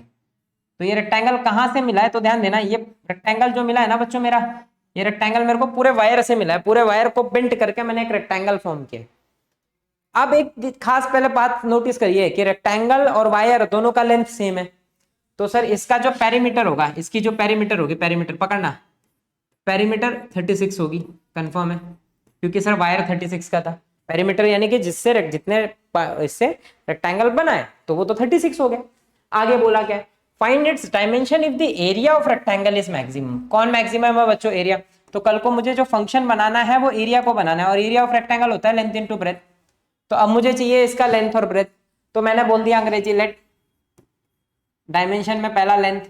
तो ये रेक्टेंगल कहाँ से मिला है, तो ध्यान देना, ये रेक्टेंगल जो मिला है ना बच्चों मेरा, ये रेक्टेंगल मेरे को पूरे वायर से मिला है, पूरे वायर को बेंट करके मैंने एक रेक्टेंगल फॉर्म किया। अब एक खास पहले बात नोटिस करिए कि रेक्टेंगल और वायर दोनों का लेंथ सेम है, तो सर इसका जो पेरीमीटर होगा, इसकी जो पेरीमीटर होगी, पेरीमीटर पकड़ना, पेरीमीटर 36 होगी, कंफर्म है, क्योंकि सर वायर 36 का था, पेरीमीटर यानी कि जिससे जितने इससे रेक्टेंगल बना है तो वो तो 36 हो गया। आगे बोला क्या, find its dimension if the area of rectangle is maximum. कौन मैक्सिमम है बच्चों, एरिया। तो कल को मुझे जो फंक्शन बनाना है वो एरिया को बनाना है, और एरिया ऑफ रेक्टेंगल होता है लेंथ इनटू ब्रेथ। तो अब मुझे चाहिए इसका लेंथ और ब्रेथ, तो मैंने बोल दिया अंग्रेजी लेट डायमेंशन में पहला लेंथ,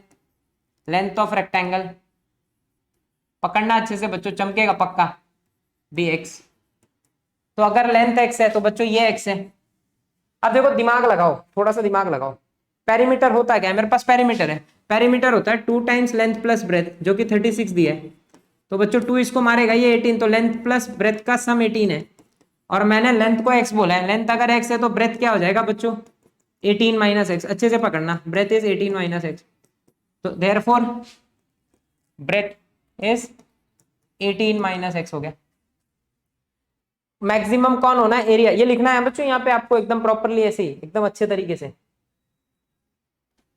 लेंथ ऑफ रेक्टेंगल, पकड़ना अच्छे से बच्चों, चमकेगा पक्का, बी एक्स। तो अगर लेंथ एक्स है तो बच्चों ये एक्स है। अब देखो दिमाग लगाओ, थोड़ा सा दिमाग लगाओ, पेरीमीटर होता क्या है, मेरे पास पेरीमीटर है, पेरीमीटर होता है 2 टाइम्स लेंथ प्लस ब्रेथ, जो कि 36 दिया है। तो बच्चों 2 इसको मारेगा, ये 18, तो लेंथ प्लस ब्रेथ का सम 18 है, और मैंने लेंथ को x बोला है, लेंथ अगर x है तो ब्रेथ क्या हो जाएगा बच्चों 18 माइनस एक्स, अच्छे से पकड़ना, ब्रेथ इज 18 माइनस एक्स, तो therefore breadth is 18 minus x हो गया। मैक्सिमम कौन होना है, एरिया, ये लिखना है बच्चों यहाँ पे आपको एकदम प्रॉपरली, ऐसे ही एकदम अच्छे तरीके से।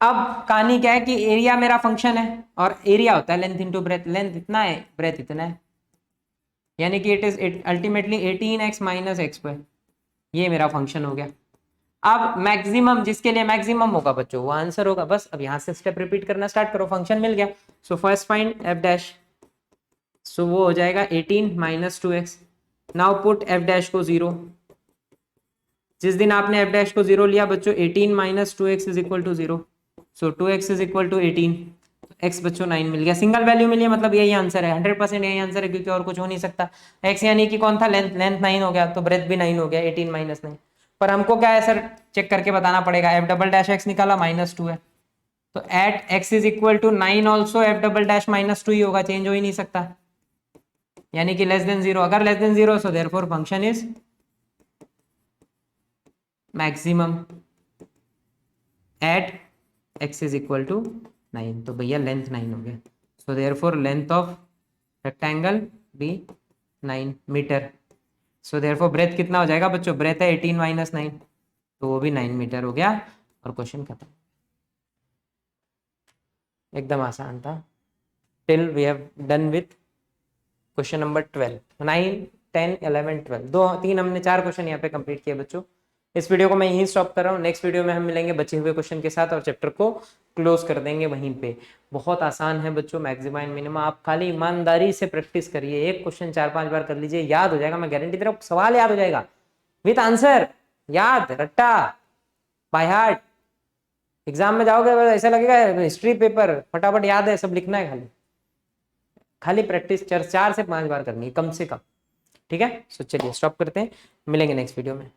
अब कहानी क्या है कि एरिया मेरा फंक्शन है, और एरिया होता है लेंथ इनटू ब्रेथ, लेंथ इतना है ब्रेथ इतना है, यानी कि it is ultimately 18x minus x square, ये मेरा फंक्शन हो गया। अब मैक्सिमम जिसके लिए मैक्सिमम होगा बच्चों वो आंसर होगा, बस अब यहां से स्टेप रिपीट करना स्टार्ट करो, फंक्शन मिल गया। So first find F dash, so वो हो जाएगा 18 minus 2x, now put F dash को 0। जिस दिन आपने एफ डैश को 0 लिया बच्चों 18 minus 2x is equal to 0, so 2x is equal to 18, x बच्चों 9 मिल गया। सिंगल वैल्यू मिली है मतलब यही आंसर है, 100% यही आंसर है क्योंकि और कुछ हो नहीं सकता। x यानी कि कौन था, लेंथ, लेंथ 9 हो गया तो ब्रेथ भी 9 हो गया, 18 माइनस 9। पर हमको क्या है सर, चेक करके बताना पड़ेगा। एफ डबल डैश एक्स निकाला -2 है, तो at x is equal to 9 also f double dash -2 ही होगा, चेंज हो ही नहीं सकता, यानी कि लेस देन 0। अगर less than 0 so therefore function is maximum at x is equal to 9। तो भैया लेंथ 9 हो गया, so therefore length of rectangle भी 9 मीटर। सो देयरफॉर ब्रेथ कितना हो जाएगा बच्चों, ब्रेथ है 18 माइनस 9, तो वो भी 9 मीटर हो गया और क्वेश्चन खत्म। एकदम आसान था। Till we have done with question number 12, 9, 10, 11, 12, 2-3 हमने 4 क्वेश्चन यहाँ पे कंप्लीट किए बच्चों। इस वीडियो को मैं यहीं स्टॉप कर रहा हूँ, नेक्स्ट वीडियो में हम मिलेंगे बचे हुए क्वेश्चन के साथ और चैप्टर को क्लोज कर देंगे वहीं पे। बहुत आसान है बच्चों, मैक्सिमा एंड मिनिमा, आप खाली ईमानदारी से प्रैक्टिस करिए, एक क्वेश्चन 4-5 बार कर लीजिए, याद हो जाएगा, मैं गारंटी दे रहा हूँ, सवाल याद हो जाएगा विथ आंसर, याद रट्टा बाय हार्ट। एग्जाम में जाओगे ऐसा लगेगा हिस्ट्री पेपर, फटाफट याद है, सब लिखना है, खाली खाली प्रैक्टिस 4 से 5 बार करनी है कम से कम। ठीक है, सो चलिए स्टॉप करते हैं, मिलेंगे नेक्स्ट वीडियो में।